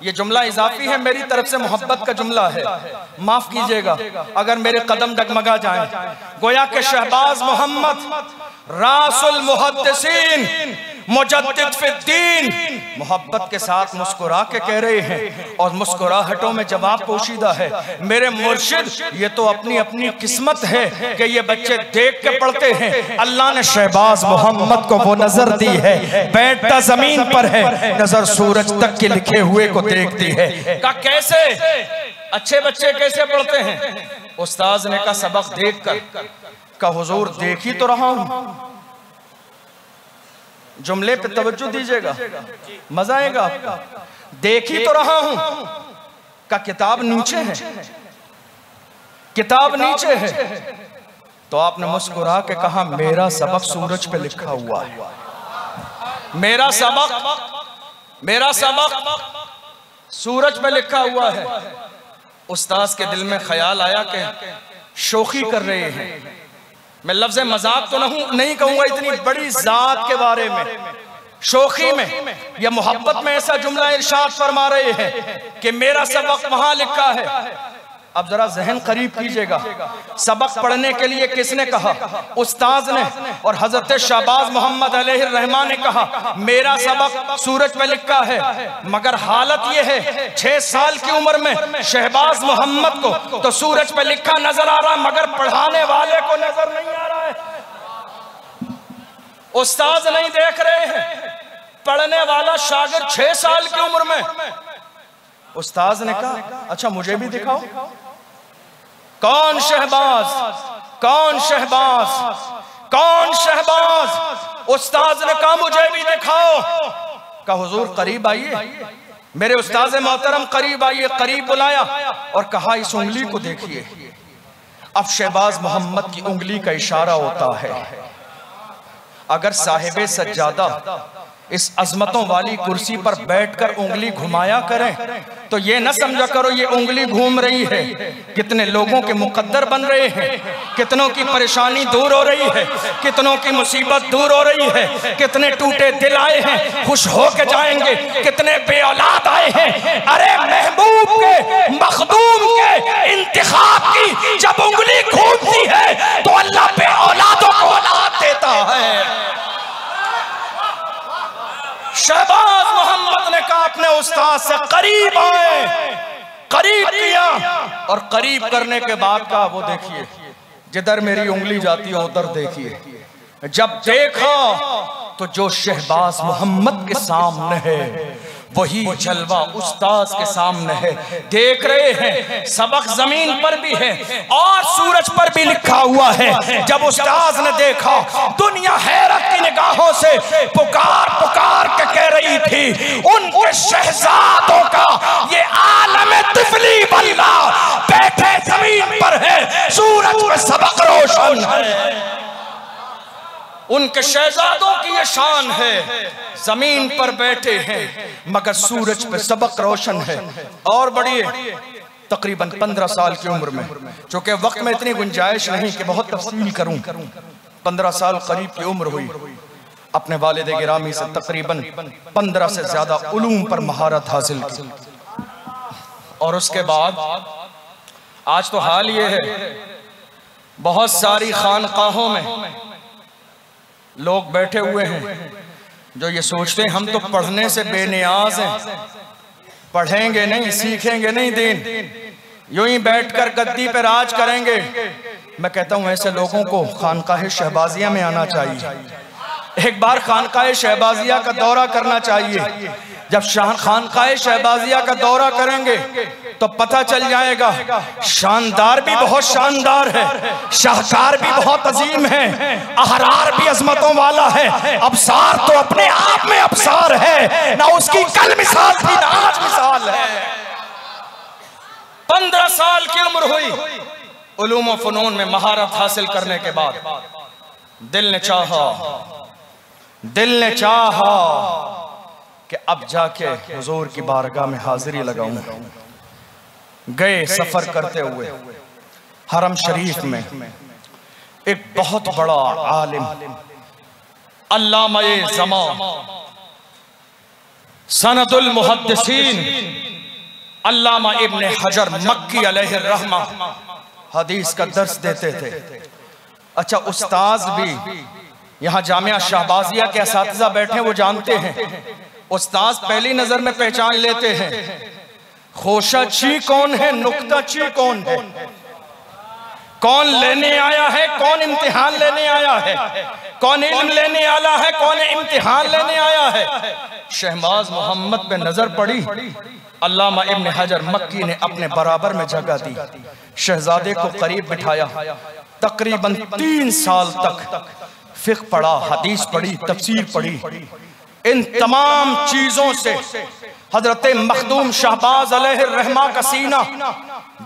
Speaker 1: ये जुमला इजाफी है, मेरी तरफ से मोहब्बत का जुमला है, माफ कीजिएगा अगर मेरे कदम डगमगा जाएं। गोया के शहबाज मोहम्मद रासुल मुहद्दिसीन मुजद्दिद फिद्दीन, मोहब्बत के साथ मुस्कुरा के कह रहे हैं और मुस्कुराहटों में जवाब पोशीदा है। मेरे मुर्शिद, ये तो अपनी अपनी किस्मत है कि ये बच्चे देख के पढ़ते हैं। अल्लाह ने शहबाज मोहम्मद को वो नजर दी है, बैठता जमीन पर है, नजर सूरज तक के लिखे हुए को देखती है। का कैसे अच्छे बच्चे कैसे पढ़ते हैं? उस्ताद ने कहा सबक देख कर। का हुजूर देख ही तो रहा हूं। जुमले पे तवज्जो दीजिएगा, मजा आएगा आपका। देख ही तो रहा हूं का किताब नीचे है, किताब नीचे है। तो आपने मुस्कुरा के कहा मेरा सबक सूरज पे लिखा हुआ है, मेरा सबक सूरज पे लिखा हुआ है। उस्ताद के दिल में ख्याल आया कि शोखी कर रहे हैं। मैं लफ्ज़ मजाक तो नहीं कहूंगा, इतनी बड़ी जात के बारे में शोखी में या मोहब्बत में ऐसा जुमला इरशाद फरमा रहे हैं कि मेरा सबक वहां लिखा है। अब जरा जहन करीब कीजिएगा, सबक पढ़ने के लिए किसने कहा? उस्ताद ने। और हजरत शहबाज मोहम्मद अलैहिर्रहमान ने कहा मेरा सबक सूरज पे लिखा है। मगर हालत यह है 6 साल की उम्र में शहबाज मोहम्मद को तो सूरज पे लिखा नजर आ रहा है, मगर पढ़ाने वाले को नजर नहीं आ रहा है। उस्ताद नहीं देख रहे हैं, पढ़ने वाला शागिर्द 6 साल की उम्र में। उस्ताद ने कहा अच्छा मुझे भी दिखाओ, कौन शहबाज, कौन शहबाज, कौन शहबाज? उस्ताद ने कहा मुझे भी दिखाओ। कहा हुजूर करीब आइए। मेरे उस्ताद मोहतरम करीब आइए। करीब बुलाया और कहा इस उंगली को देखिए। अब शहबाज मोहम्मद की उंगली का इशारा होता है। अगर साहिबे सज्जादा इस अजमतों वाली कुर्सी पर बैठकर उंगली घुमाया करें तो ये न समझा करो ये उंगली घूम रही है। कितने लोगों के मुकद्दर बन रहे हैं, कितनों की परेशानी दूर हो रही है, कितनों की मुसीबत दूर हो रही है, कितने टूटे दिल आए हैं खुश होके जाएंगे, कितने बेऔलाद आए हैं। अरे महबूब के मखदूम के इंतिखाब की जब उंगली घूमती है तो अल्लाह पे औलादों को औलाद देता है। शहबाज मोहम्मद ने कहा अपने उस्ताद से करीब आए, करीब किया और करीब करने के बाद कहा वो देखिए जिधर मेरी उंगली जाती है उधर देखिए। जब देखा तो जो शहबाज मोहम्मद के सामने है वही जलवा उस्ताद के सामने है। देख रहे हैं सबक जमीन पर भी है और सूरज पर भी लिखा हुआ है। जब उस्ताद ने देखा दुनिया हैरत की निगाहों से पुकार पुकार के कह रही थी उनके शहजादों का ये आलम तिफली बल्ला बैठे जमीन पर है, सूरज पे सबक रोशन है। उनके शहजादों की ये शान है, जमीन पर बैठे हैं मगर सूरज पे सबक रोशन है। और बढ़िए तकरीबन 15 साल की उम्र में, चूंकि वक्त में इतनी गुंजाइश नहीं कि बहुत तफसील करूं, 15 साल करीब की उम्र हुई। अपने वालिद गिरामी से तकरीबन 15 से ज्यादा उलूम पर महारत हासिल की। और उसके बाद आज तो हाल ये है बहुत सारी खानकाहों में लोग बैठे हुए हैं जो ये सोचते हैं हम तो पढ़ने से बेनियाज हैं, पढ़ेंगे नहीं, सीखेंगे नहीं दीन, यूं ही बैठकर गद्दी पे राज करेंगे। मैं कहता हूं ऐसे लोगों को खानकाह शहबाजिया में आना चाहिए। एक बार खानकाह शहबाजिया का दौरा करना चाहिए। जब खानकाह शहबाजिया का दौरा करेंगे तो पता चल जाएगा शानदार भी बहुत शानदार है, शाहकार भी बहुत अजीम है, अहरार भी अजमतों वाला है, अबसार तो अपने आप में अबसार है, ना उसकी कल मिसाल थी ना आज मिसाल है। 15 साल की उम्र हुई, उलूम व फनून में महारत हासिल करने के बाद दिल ने चाहा कि अब जाके हुजूर की बारगाह में हाजिरी लगाऊं। गए सफर करते हुए हरम शरीफ में एक बहुत बड़ा आलिम अल्लामा-ए ज़मान सनदुल मुहद्दिसीन अल्लामा इब्न हजर मक्की अलैहिर्रहमा हदीस का दर्स देते थे। अच्छा उस्ताद भी यहाँ जामिया शहबाजिया के असातिज़ा बैठे वो जानते हैं, उस्ताद पहली नजर में पहचान लेते हैं खोशा ची कौन है, नुक्ता ची कौन है, कौन लेने आया है, कौन इम्तिहान लेने आया है, कौन इल्म लेने आया है, कौन इम्तिहान लेने आया है। शहबाज मोहम्मद पे नजर पड़ी, अल्लामा इब्न हजर मक्की ने अपने बराबर में जगह दी, शहजादे को करीब बिठाया, तकरीबन 3 साल तक फिक्ह पढ़ा, हदीस पढ़ी, तफसीर पढ़ी। इन तमाम चीजों से हजरत मखदूम शहबाज अलैहिर्रहमा का सीना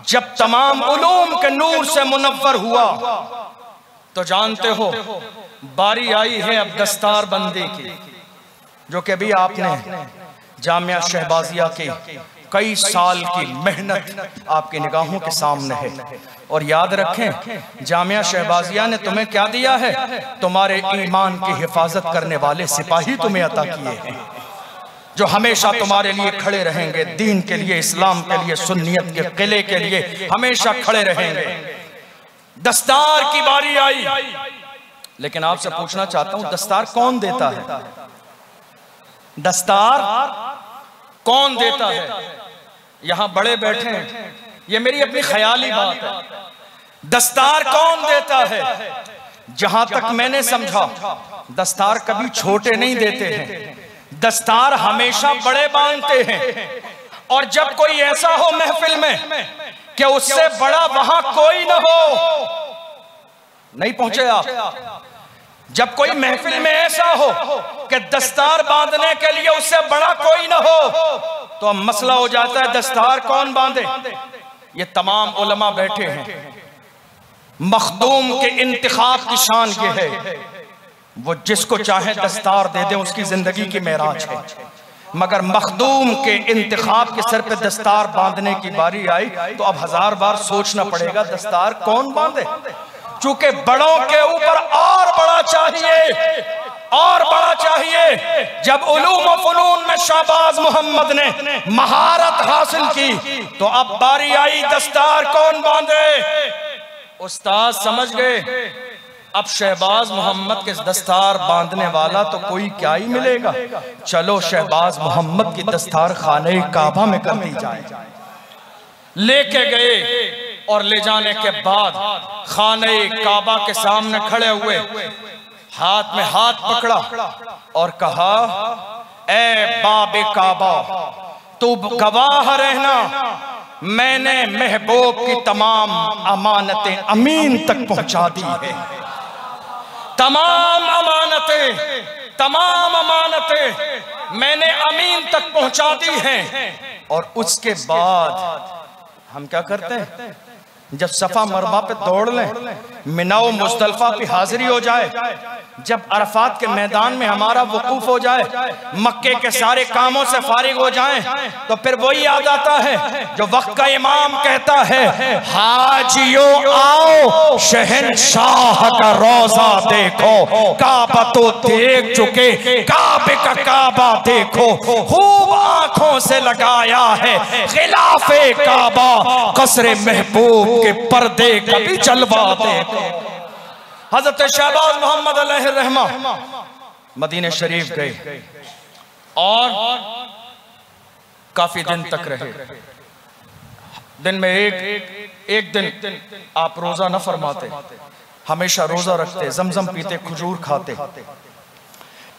Speaker 1: जब तमाम उलूम के नूर से मुनव्वर हुआ तो जानते हो बारी आई है अब दस्तार बंदी की, जो कि अभी आपने जामिया शहबाजिया की कई साल की मेहनत आपकी निगाहों के सामने है। और याद रखें, जामिया शहबाजिया ने तुम्हें क्या दिया है? तुम्हारे ईमान की हिफाजत करने वाले सिपाही तुम्हें अता किए हैं, जो हमेशा तुम्हारे लिए खड़े रहेंगे, दीन के लिए, इस्लाम के लिए, सुन्नियत के किले के लिए हमेशा खड़े रहेंगे। दस्तार की बारी आई, लेकिन आपसे पूछना चाहता हूं, दस्तार कौन देता है? दस्तार कौन देता है? यहां बड़े बैठे हैं, ये मेरी अपनी ख्याली बात है। दस्तार कौन देता है? जहां तक मैंने समझा, दस्तार कभी छोटे नहीं देते हैं, दस्तार हमेशा बड़े बांधते हैं। और जब कोई ऐसा हो महफिल में कि उससे बड़ा वहां कोई ना हो, नहीं पहुंचे आप, जब कोई महफिल में ऐसा हो कि दस्तार बांधने के लिए उससे बड़ा कोई ना हो, तो अब मसला हो जाता है दस्तार कौन बांधे। ये तमाम उलमा बैठे हैं, मखदूम के इंतखाब की शान ये है, वो जिसको चाहे दस्तार दे दे, उसकी जिंदगी की मेराज है। मगर मखदूम के इंतखाब के सर पे दस्तार बांधने की बारी आई तो अब 1000 बार सोचना पड़ेगा दस्तार कौन बांधे। चूंकि बड़ों के ऊपर और बड़ा चाहिए, और बड़ा चाहिए। जब उलूम व फनून में शहबाज मोहम्मद ने महारत हासिल की तो अब बारी आई दस्तार कौन बांधे। उस्ताद समझ गए, अब शहबाज मोहम्मद के दस्तार बांधने वाला तो कोई क्या ही मिलेगा। चलो शहबाज मोहम्मद की दस्तार खाने काबा में कर दी जाए। लेके गए और ले जाने के बाद खाने काबा के सामने खड़े हुए, हाथ में हाथ पकड़ा और कहा, ए बाबे काबा, तू गवाह रहना, मैंने महबूब की तमाम अमानतें अमीन तक पहुंचा दी है। तमाम अमानतें मैंने अमीन तक पहुंचा दी हैं। और उसके बाद हम क्या करते हैं? जब सफा मरवा पे दौड़ लें, मिना व मुज़दलिफा पे हाजिरी हो जाए, जब अरफात के मैदान में हमारा वकूफ हो जाए, मक्के के सारे कामों से फारिग हो जाएं, तो फिर वही याद आता है जो वक्त का इमाम कहता है, हाजियों आओ शहंशाह का रोजा देखो, काबा तो देख चुके, काबे का काबा देखो, खूब आंखों से लगाया है खिलाफे काबा, कसरे महबूब के पर्दे कभी जलवा देखो। हजरत शहबाज मोहम्मद अलैहिर्रहमा मदीने शरीफ गए और काफी दिन तक रहे। दिन में एक दिन आप रोजा न फरमाते, हमेशा रोजा रखते, जमजम पीते, खजूर खाते।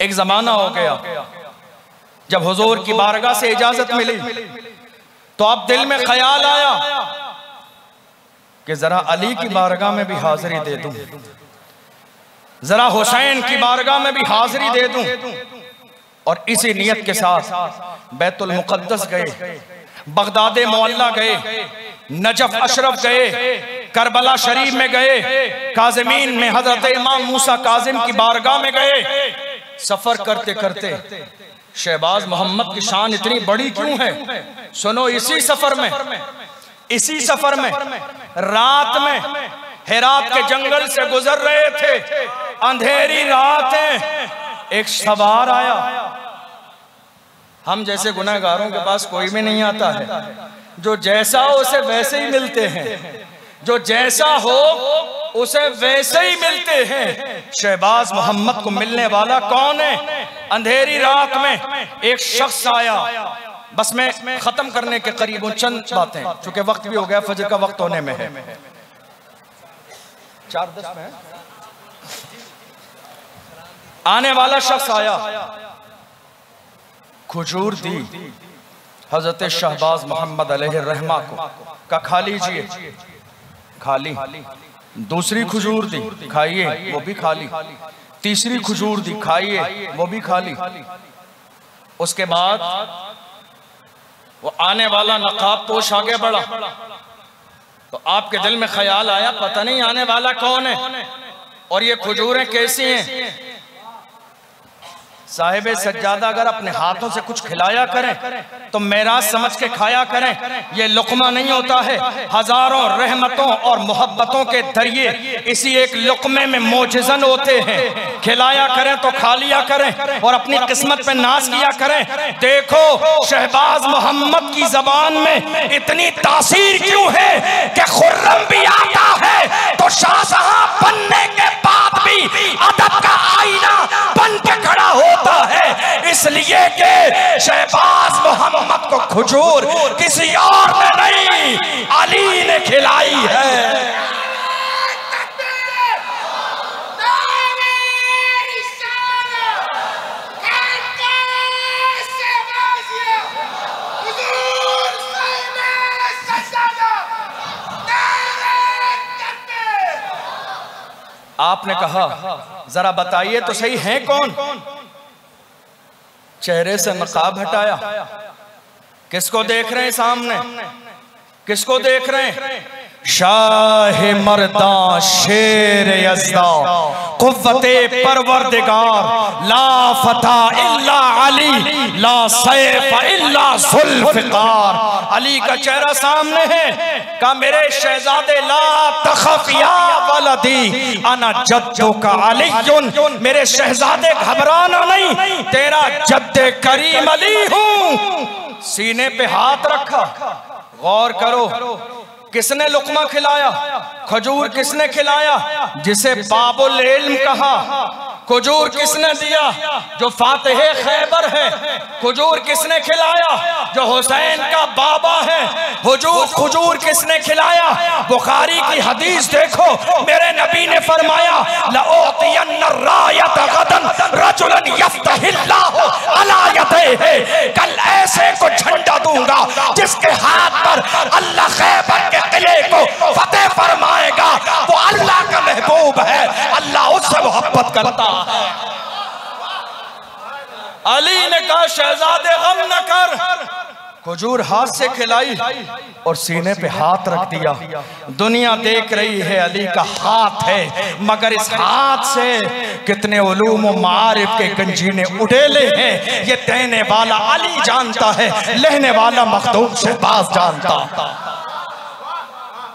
Speaker 1: एक जमाना हो गया जब हुजूर की बारगाह से इजाजत मिली तो अब दिल में ख्याल आया कि जरा अली की बारगाह में भी हाजिरी दे दूं, जरा हुसैन की बारगाह में भी हाजिरी दे दूं। और इसी नियत के साथ बैतुल मुक़द्दस गए, बगदाद मोहल्ला गए, नजफ अशरफ गए, करबला शरीफ में गए, काज़िमीन में हजरत इमाम मूसा काज़िम की बारगाह में गए। सफर करते करते शहबाज मोहम्मद की शान इतनी बड़ी क्यों है? सुनो, इसी सफर में रात में हेरात के जंगल से गुजर रहे थे, अंधेरी रात है, एक सवार आया। हम जैसे गुनहगारों के पास कोई भी नहीं आता है, जो जैसा हो उसे वैसे ही मिलते हैं, जो जैसा हो उसे वैसे ही मिलते हैं। शहबाज मोहम्मद को मिलने वाला कौन है? अंधेरी रात में एक शख्स आया। बस मैं खत्म करने के करीब हूं, चंद बातें, चूंकि वक्त भी हो गया, फजर का वक्त होने में है, 4:10 में आने वाला शख्स आया, खजूर दी हजरत शहबाज मोहम्मद अलैहिर्रहमा को, का खा लीजिए, खा ली। दूसरी खजूर दी, खाइए, वो भी खा ली। तीसरी खजूर दी, खाइए, वो भी खा ली। उसके बाद वो आने वाला नकाब पोश आगे बढ़ा तो आपके दिल में ख्याल आया, पता नहीं आने वाला कौन है और ये खजूरें कैसी हैं। साहिब सज्जादा अगर अपने हाथों से कुछ खिलाया करें तो मेराज समझ के खाया करें। ये लुक़मा नहीं होता है, हजारों रहमतों और मोहब्बतों के दरिए इसी एक लुक़मे में मोजज़न होते हैं। खिलाया करें तो खा लिया करें और अपनी किस्मत पे नाज किया करें। देखो शहबाज मोहम्मद की जबान में इतनी तासीर क्यों है कि खुर्रम भी आता है तो शाहजहां बनने के बाद भी अदब का आईना बन के खड़ा होता है, इसलिए कि शहबाज मोहम्मद को खजूर किसी और ने नहीं, अली ने खिलाई है। आपने कहा जरा बताइए तो सही है कौन? चेहरे से नकाब हटाया, किसको देख रहे हैं सामने, किसको देख रहे हैं? शाह मर्दा शेर यज़्दा कुव्वते परवरदिगार ला फता इल्ला अली ला सैफ इल्ला ज़ुल्फ़िकार। अली का चेहरा सामने है। कहा मेरे शहजादे ला तखफ या वलदी अना जद्दुका अलीयुन, मेरे शहजादे घबराना नहीं, तेरा जद्दे करीम अली हूं। सीने पे हाथ रखा। गौर करो किसने लुक़मा खिलाया? खजूर किसने खिलाया? जिसे बाबुल इल्म कहा। खजूर किसने दिया? जो फातिहे खैबर है। खजूर किसने खिलाया? जो हुसैन का बाबा है। हुजूर खजूर किसने खिलाया? बुखारी की हदीस देखो, मेरे नबी ने फरमाया लउतियन्न रायत गदन रजुलन यफ्तहिल्लाहु अला यदैहि, कल ऐसे को झंडा दूंगा जिसके हाथ पर अल्लाह खैबर के किले को फतेह फरमाएगा। वो अल्लाह का महबूब है, अल्लाह उससे मोहब्बत करता है। अली ने कहा शहजादे गम न कर। खजूर हाथ से खिलाई और सीने पे हाथ रख दिया। दुनिया देख रही है अली का हाथ है, मगर इस हाथ से कितने उलूम और मारिफ के गंजीने उड़ेले हैं, ये देने वाला अली जानता है, लेने वाला मखदूम शहबाज जानता।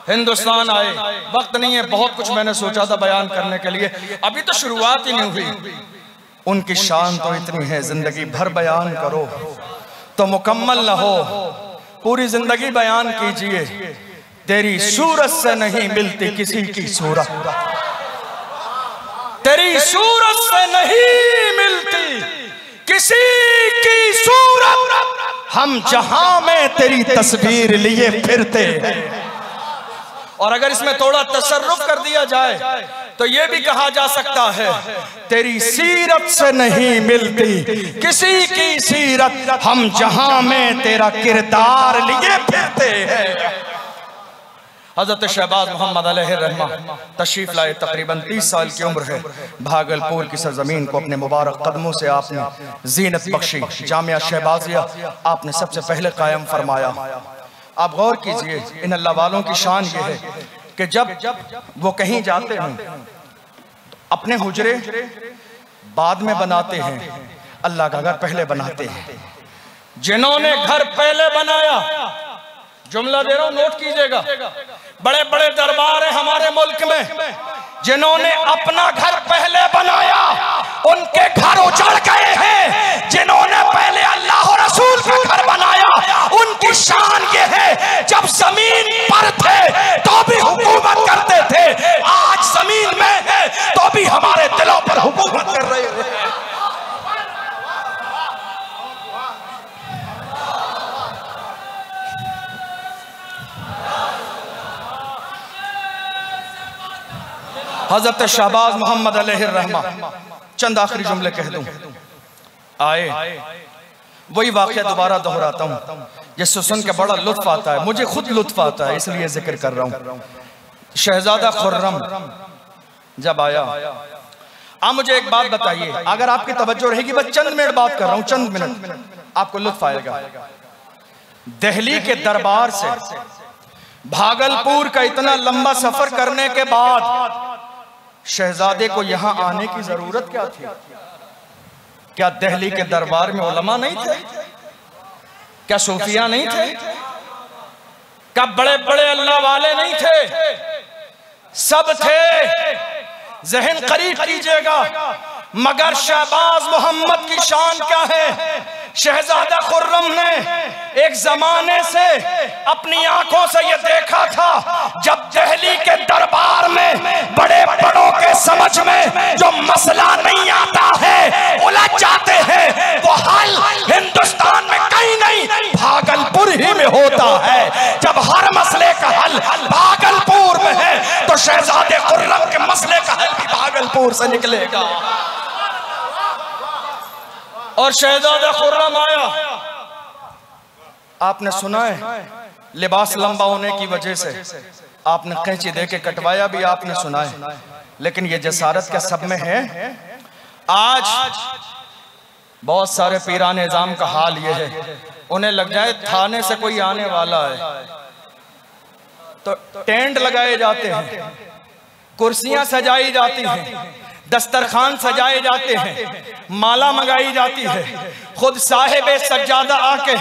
Speaker 1: हिंदुस्तान आए, वक्त नहीं है, बहुत कुछ मैंने सोचा था बयान करने के लिए, अभी तो शुरुआत ही नहीं हुई। उनकी शान तो इतनी है, जिंदगी भर बयान करो तो मुकम्मल न हो। पूरी जिंदगी बयान कीजिए। तेरी सूरत से नहीं मिलती किसी की सूरत, तेरी सूरत से नहीं मिलती किसी की सूरत, हम जहां में तेरी तस्वीर लिए फिरते हैं। और अगर इसमें थोड़ा तसर्रुफ कर दिया जाए तो यह भी कहा जा सकता है तेरी सीरत से नहीं मिलती किसी की सीरत, हम जहां में तेरा किरदार लिए फिरते हैं। हजरत शहबाज मोहम्मद अलैहिर्रहमा तशरीफ लाए, तकरीबन 30 साल की उम्र है। भागलपुर की सरजमीन को अपने मुबारक कदमों से आपने जीनत बख्शी। जामिया शहबाजिया आपने सबसे पहले कायम फरमाया। आप गौर कीजिए, इन अल्लाह वालों की शान ये है कि जब वो कहीं जाते हैं अपने हुजरे बाद में बनाते हैं, अल्लाह का घर पहले बनाते हैं। जिन्होंने घर पहले बनाया, जुमला दे रहा हूं नोट कीजिएगा, बड़े बड़े दरबार है हमारे मुल्क में, जिन्होंने अपना घर पहले बनाया उनके घर उजड़ गए हैं। जिन्होंने पहले अल्लाह और रसूल का घर बनाया उनकी शान ये है जब जमीन पर थे तो भी हुकूमत करते थे, आज जमीन में है तो भी हमारे दिलों पर हुकूमत कर रहे हैं। हजरत शहबाज मोहम्मद अलैहिर्रहमा, चंद आखिरी जुमले कह दूं। आए, वही वाक़या दोबारा दोहराता हूं जिससे सुन के बड़ा लुत्फ आता है, मुझे खुद लुत्फ आता है इसलिए जिक्र कर रहा हूं। शहजादा खुर्रम जब आया, आप मुझे एक बात बताइए, अगर आपकी तवज्जो रहेगी, बस चंद मिनट बात कर रहा हूं, चंद मिनट, आपको लुत्फ आएगा। दिल्ली के दरबार से भागलपुर का इतना लंबा सफर करने के बाद शहजादे को यहां आने की जरूरत क्या थी? क्या दिल्ली के दरबार में उलमा नहीं थे? क्या सूफिया नहीं थे? क्या बड़े बड़े अल्लाह वाले नहीं थे? सब थे। जहन करीब कीजिएगा। मगर शहबाज मोहम्मद की शान क्या है? शहजादा खुर्रम ने एक जमाने से अपनी आंखों से यह देखा था, जब दिल्ली के दरबार में बड़े बड़ों के समझ में जो मसला नहीं आता है, उलझ जाते हैं, वो हल हिंदुस्तान में कहीं नहीं भागलपुर ही में होता है। जब हर मसले का हल भागलपुर में है तो शहजादे खुर्रम के मसले का हल भी भागलपुर से निकलेगा। और शहजादा खुर्रम आया। आपने सुना है लिबास लंबा होने की वजह से आपने कैंची दे के कटवाया भी आपने सुना है, लेकिन ये जसारत क्या सब में है? आज बहुत सारे पीरान निजाम का हाल ये है, उन्हें लग जाए थाने से कोई आने वाला है तो टेंट लगाए जाते हैं, कुर्सियां सजाई जाती हैं, दस्तरखान सजाए जाते हैं, माला मंगाई जाती है, खुद साहिब सज्जादा आके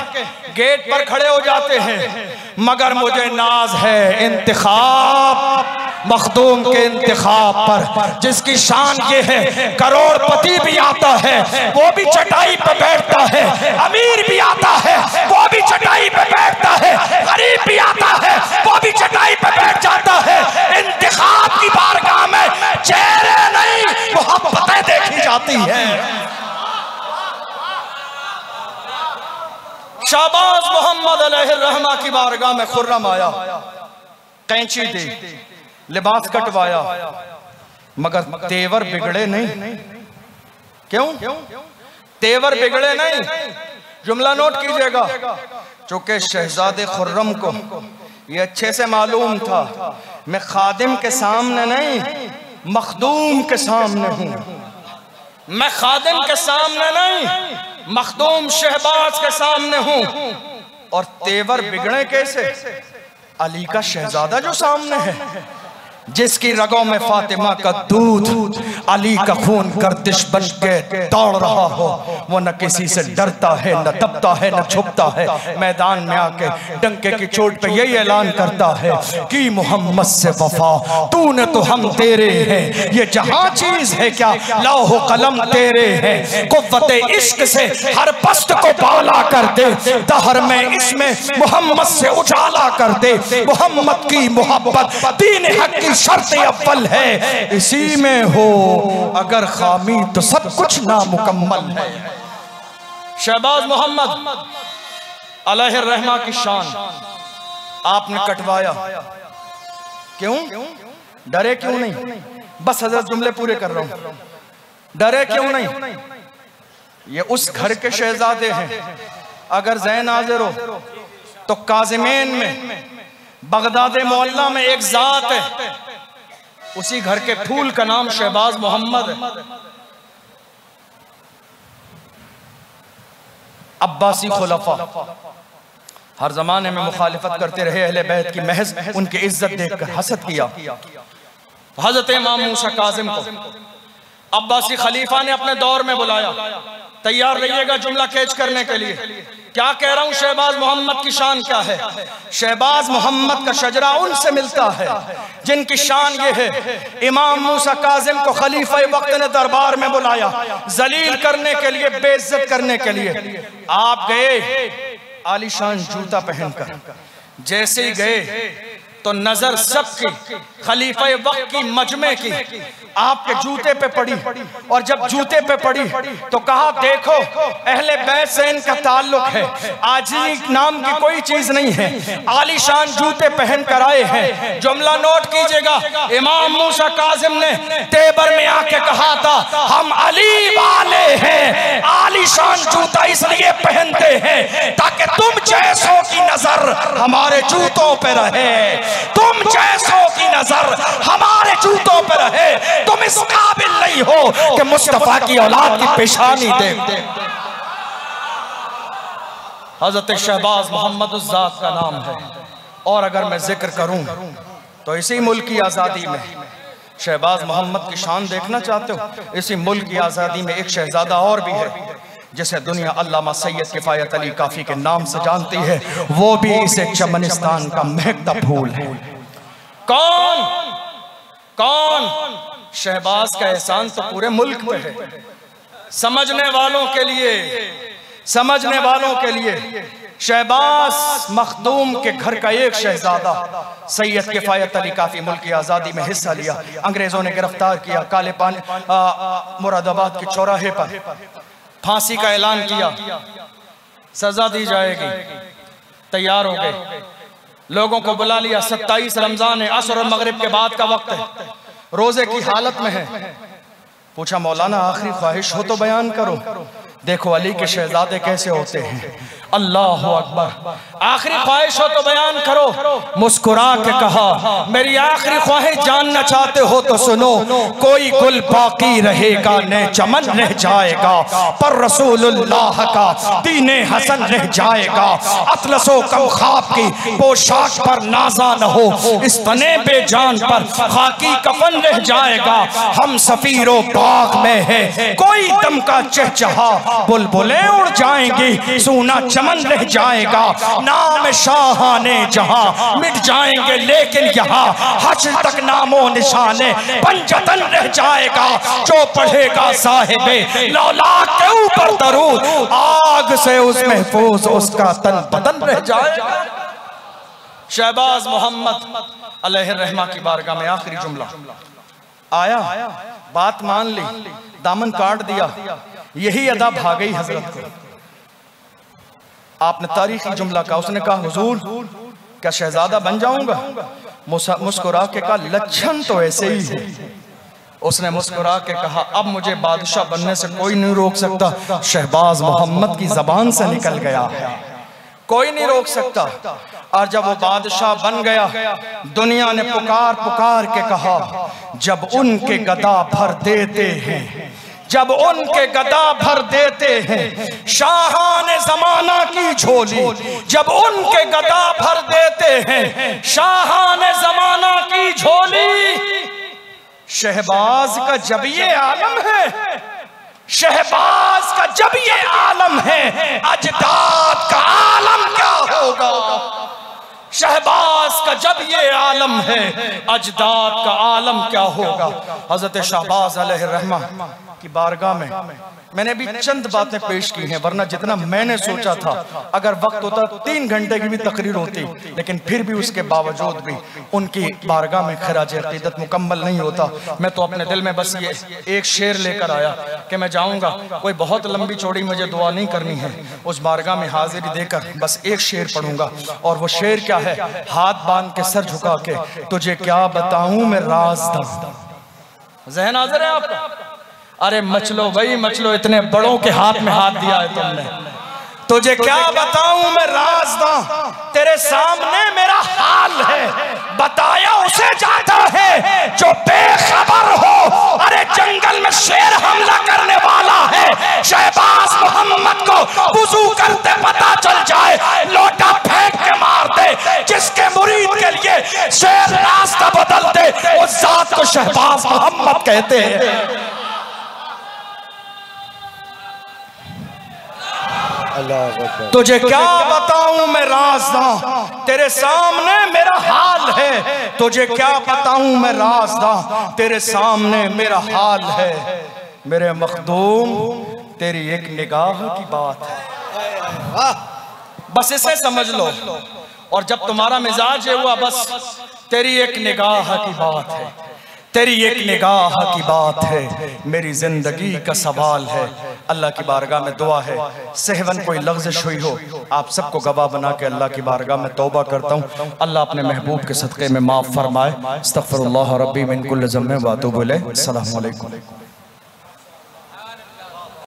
Speaker 1: गेट पर खड़े हो जाते हैं। मगर मुझे नाज है इंतखाब मखदूम के इंतखाब पर, जिसकी शान ये है करोड़पति भी आता है वो भी चटाई पे बैठता है, अमीर भी आता है वो भी चटाई पे बैठता है, गरीब भी आता है वो भी चटाई पे बैठ जाता है। इंतखाब की बारगाह में चेहरे नहीं मोहब्बतें देखी जाती हैं। शहबाज मोहम्मद अलैहिर्रहमा की बारगाह में खुर्रम आया, कैंची दी, लिबास कटवाया, मगर तेवर बिगड़े नहीं। क्यों तेवर बिगड़े नहीं? जुमला नोट कीजिएगा। चूंकि शहजादे खुर्रम को ये अच्छे से मालूम था मैं खादिम के सामने नहीं मखदूम के सामने हूं, मैं खादिम के सामने नहीं मखदूम शहबाज के सामने हूं। और तेवर बिगड़े कैसे? अली का शहजादा जो सामने है, जिसकी रगों में फातिमा का दूध, अली का खून गर्दिश बन के दौड़ रहा हो, वो न किसी से डरता है, न दबता है, न छुपता है। मैदान में आके डंके की चोट पे यही ऐलान करता है कि मोहम्मद से वफा, तूने तो हम तेरे हैं, ये जहां चीज है क्या लौह कलम तेरे हैं। कुव्वत इश्क से हर पस्त को बाला कर दे, दहर में इसमें मोहम्मद से उजाला कर दे। मोहम्मद की मोहब्बत दीन हक की शर्त अव्वल है, इसी में हो अगर खामी तो सब कुछ नामुकम्मल है। शहबाज मोहम्मद अलैहिर्रहमा की शान आपने कटवाया, क्यों डरे? क्यों नहीं? बस हजरत जुमले पूरे कर रहा हूं। डरे क्यों नहीं? ये उस घर के शहजादे हैं। अगर ज़ैन हाज़िर हो तो काज़िमैन में बगदाद मोहल्ला में एक जात है, उसी घर के फूल का नाम शहबाज मोहम्मद है। अब्बासी खुलफा हर जमाने में मुखालिफत करते रहे अहले बैत की, महज उनकी इज्जत देखकर हसद किया। हजरत इमाम मूसा काजिम को अब्बासी खलीफा ने अपने दौर में बुलाया। तैयार रहिएगा जुमला कैच करने के लिए। क्या कह रहा हूं? शहबाज मोहम्मद की शान क्या है? शहबाज मोहम्मद का शजरा उनसे मिलता है जिनकी शान ये है, इमाम मूसा काजिम को खलीफा वक्त ने दरबार में बुलाया, जलील करने के लिए, बेइज्जत करने के लिए। आप गए आलीशान जूता पहनकर, जैसे ही गए तो नजर सबकी खलीफा वक्त की मजमे की आपके जूते पे पड़ी, और जब जूते पे पड़ी तो कहा देखो अहले बैत से इनका ताल्लुक है, आजी नाम की कोई चीज नहीं है, आलीशान जूते पहन कर आए हैं। जुमला नोट कीजिएगा। इमाम मूसा काजिम ने तेबर में आके कहा था हम अली वाले हैं, आलीशान जूता इसलिए पहनते हैं ताकि तुम जैसों की नजर हमारे जूतों पे रहे, तुम जैसों की नजर हमारे जूतों पर रहे। तुम इस काबिल नहीं हो कि मुस्तफा की औलाद की पेशानी देखते। हजरत शहबाज मोहम्मद उस जात का नाम है। और अगर मैं जिक्र करूं तो इसी मुल्क की आजादी में शहबाज मोहम्मद की शान देखना चाहते हो? इसी मुल्क की आज़ादी में एक शहजादा और भी है जिसे दुनिया अल्लामा सैयद किफायत अली काफ़ी के नाम से जानती है, वो भी इसे चमनिस्तान का महकता फूल है। कौन कौन? शहबाज का एहसान तो पूरे मुल्क पे है। समझने वालों के लिए, समझने वालों के लिए, शहबाज मखदूम के घर का एक शहजादा सैयद किफायत अली काफ़ी मुल्क की आज़ादी में हिस्सा लिया। अंग्रेज़ों ने गिरफ्तार किया, काले पानी मुरादाबाद के चौराहे पर फांसी का ऐलान किया, सजा दी जाएगी। तैयार हो गए, लोगों को बुला लिया। 27 रमजान है, असर और मगरिब के बाद का वक्त है, रोजे की हालत में है। पूछा मौलाना आखिरी ख्वाहिश हो तो बयान करो। देखो अली के शहजादे कैसे होते हैं, अल्लाह अकबर। आखिरी ख्वाहिश हो तो बयान करो। मुस्कुरा के कहा, मेरी आखिरी ख्वाहिश जानना चाहते हो तो सुनो, कोई गुल बाकी रहेगा न चमन रह जाएगा, पर रसूलुल्लाह का दीने हसन रह जाएगा। अतलसो कम ख्वाब की पोशाक पर नाजा न हो, इस तने बेजान पर खाकी कफन रह जाएगा। हम सफीरो बाग में है, कोई दम का चहचहा, बुलबुलें उड़ जाएंगी, सूना चमन रह जाएगा। नाम शाहाने जहां मिट जाएंगे, लेकिन यहाँ हश्र तक नामो निशाने पंजतन रह जाएगा। जो पढ़ेगा साहिबे लौलाद के ऊपर दरूद, आग से उस महफूज उसका तन बदन रह जाएगा। शहबाज मोहम्मद अलैहि रहमा की बारगाह में आखिरी जुमला आया, बात मान ली, दामन काट दिया, यही अदा भागई हजरत को। आपने तारीखी जुमला कहा, उसने कहा हुजूर क्या शहजादा बन जाऊंगा? मुस्कुरा के कहा लक्षण तो ऐसे ही है। उसने मुस्कुरा के कहा अब मुझे बादशाह बनने से कोई नहीं रोक सकता। शहबाज मोहम्मद की जबान से निकल गया, कोई नहीं रोक सकता। और जब वो बादशाह बन गया, दुनिया ने पुकार पुकार के कहा, जब उनके गदा भर देते हैं, जब उनके गदा भर देते हैं शाहाने जमाना की झोली, जब उनके गदा भर देते हैं शाहाने जमाना की झोली। शहबाज का जब ये आलम है, शहबाज का जब ये आलम है, अजदाद का आलम क्या होगा? शहबाज का जब ये आलम है, अजदाद का आलम क्या होगा? हजरत शहबाज अलैहि रहमा की बारगाह में मैंने भी चंद बातें पेश की हैं, वरना जितना मैंने सोचा था, अगर वक्त होता 3 घंटे की भी तकरीर होती, लेकिन फिर भी उसके बावजूद भी उनकी बारगाह में खराज अकीदत मुकम्मल नहीं होता। मैं तो अपने दिल में बस ये एक शेर लेकर आया कि मैं जाऊंगा, कोई बहुत लंबी चौड़ी मुझे दुआ नहीं करनी है, उस बारगाह में हाजिरी देकर बस एक शेर पढ़ूंगा। और वो शेर क्या है? हाथ बांध के सर झुका के तुझे क्या बताऊं मैं राज़। ज़हन हाज़िर है आपका? अरे मचलो भाई मचलो, इतने बड़ों के हाथ में हाथ दिया है तुमने। तुझे क्या बताऊं मैं राज़दा, तेरे सामने मेरा हाल है, बताया उसे जाता है जो बेखबर हो। अरे जंगल में शेर हमला करने वाला है, शहबाज मोहम्मद को वुज़ू करते पता चल जाए, लोटा फेंक के मार दे। जिसके मुरीद के लिए शेर रास्ता बदल दे, उस जात को शहबाज मोहम्मद कहते हैं। तुझे क्या बताऊं मैं राज़दा, तेरे सामने मेरा हाल है। तुझे क्या बताऊं मैं राज़दा, तेरे सामने मेरा हाल है। मेरे मखदूम तेरी एक निगाह की बात है, बस इसे समझ लो। और जब तुम्हारा मिजाज हुआ, बस तेरी एक निगाह की बात है, तेरी एक निगाह की बात है, मेरी जिंदगी का सवाल है। अल्लाह की बारगाह में दुआ है, सहवन कोई लग़्ज़िश हुई हो, आप सबको गवाह बना के अल्लाह की बारगाह में तौबा करता हूँ। अल्लाह अपने महबूब के सदक़े में माफ़ फरमाए। अस्तग़फ़िरुल्लाह रब्बी मिन कुल्लि ज़म्बिन व अतूबु इलैह। अस्सलामु अलैकुम।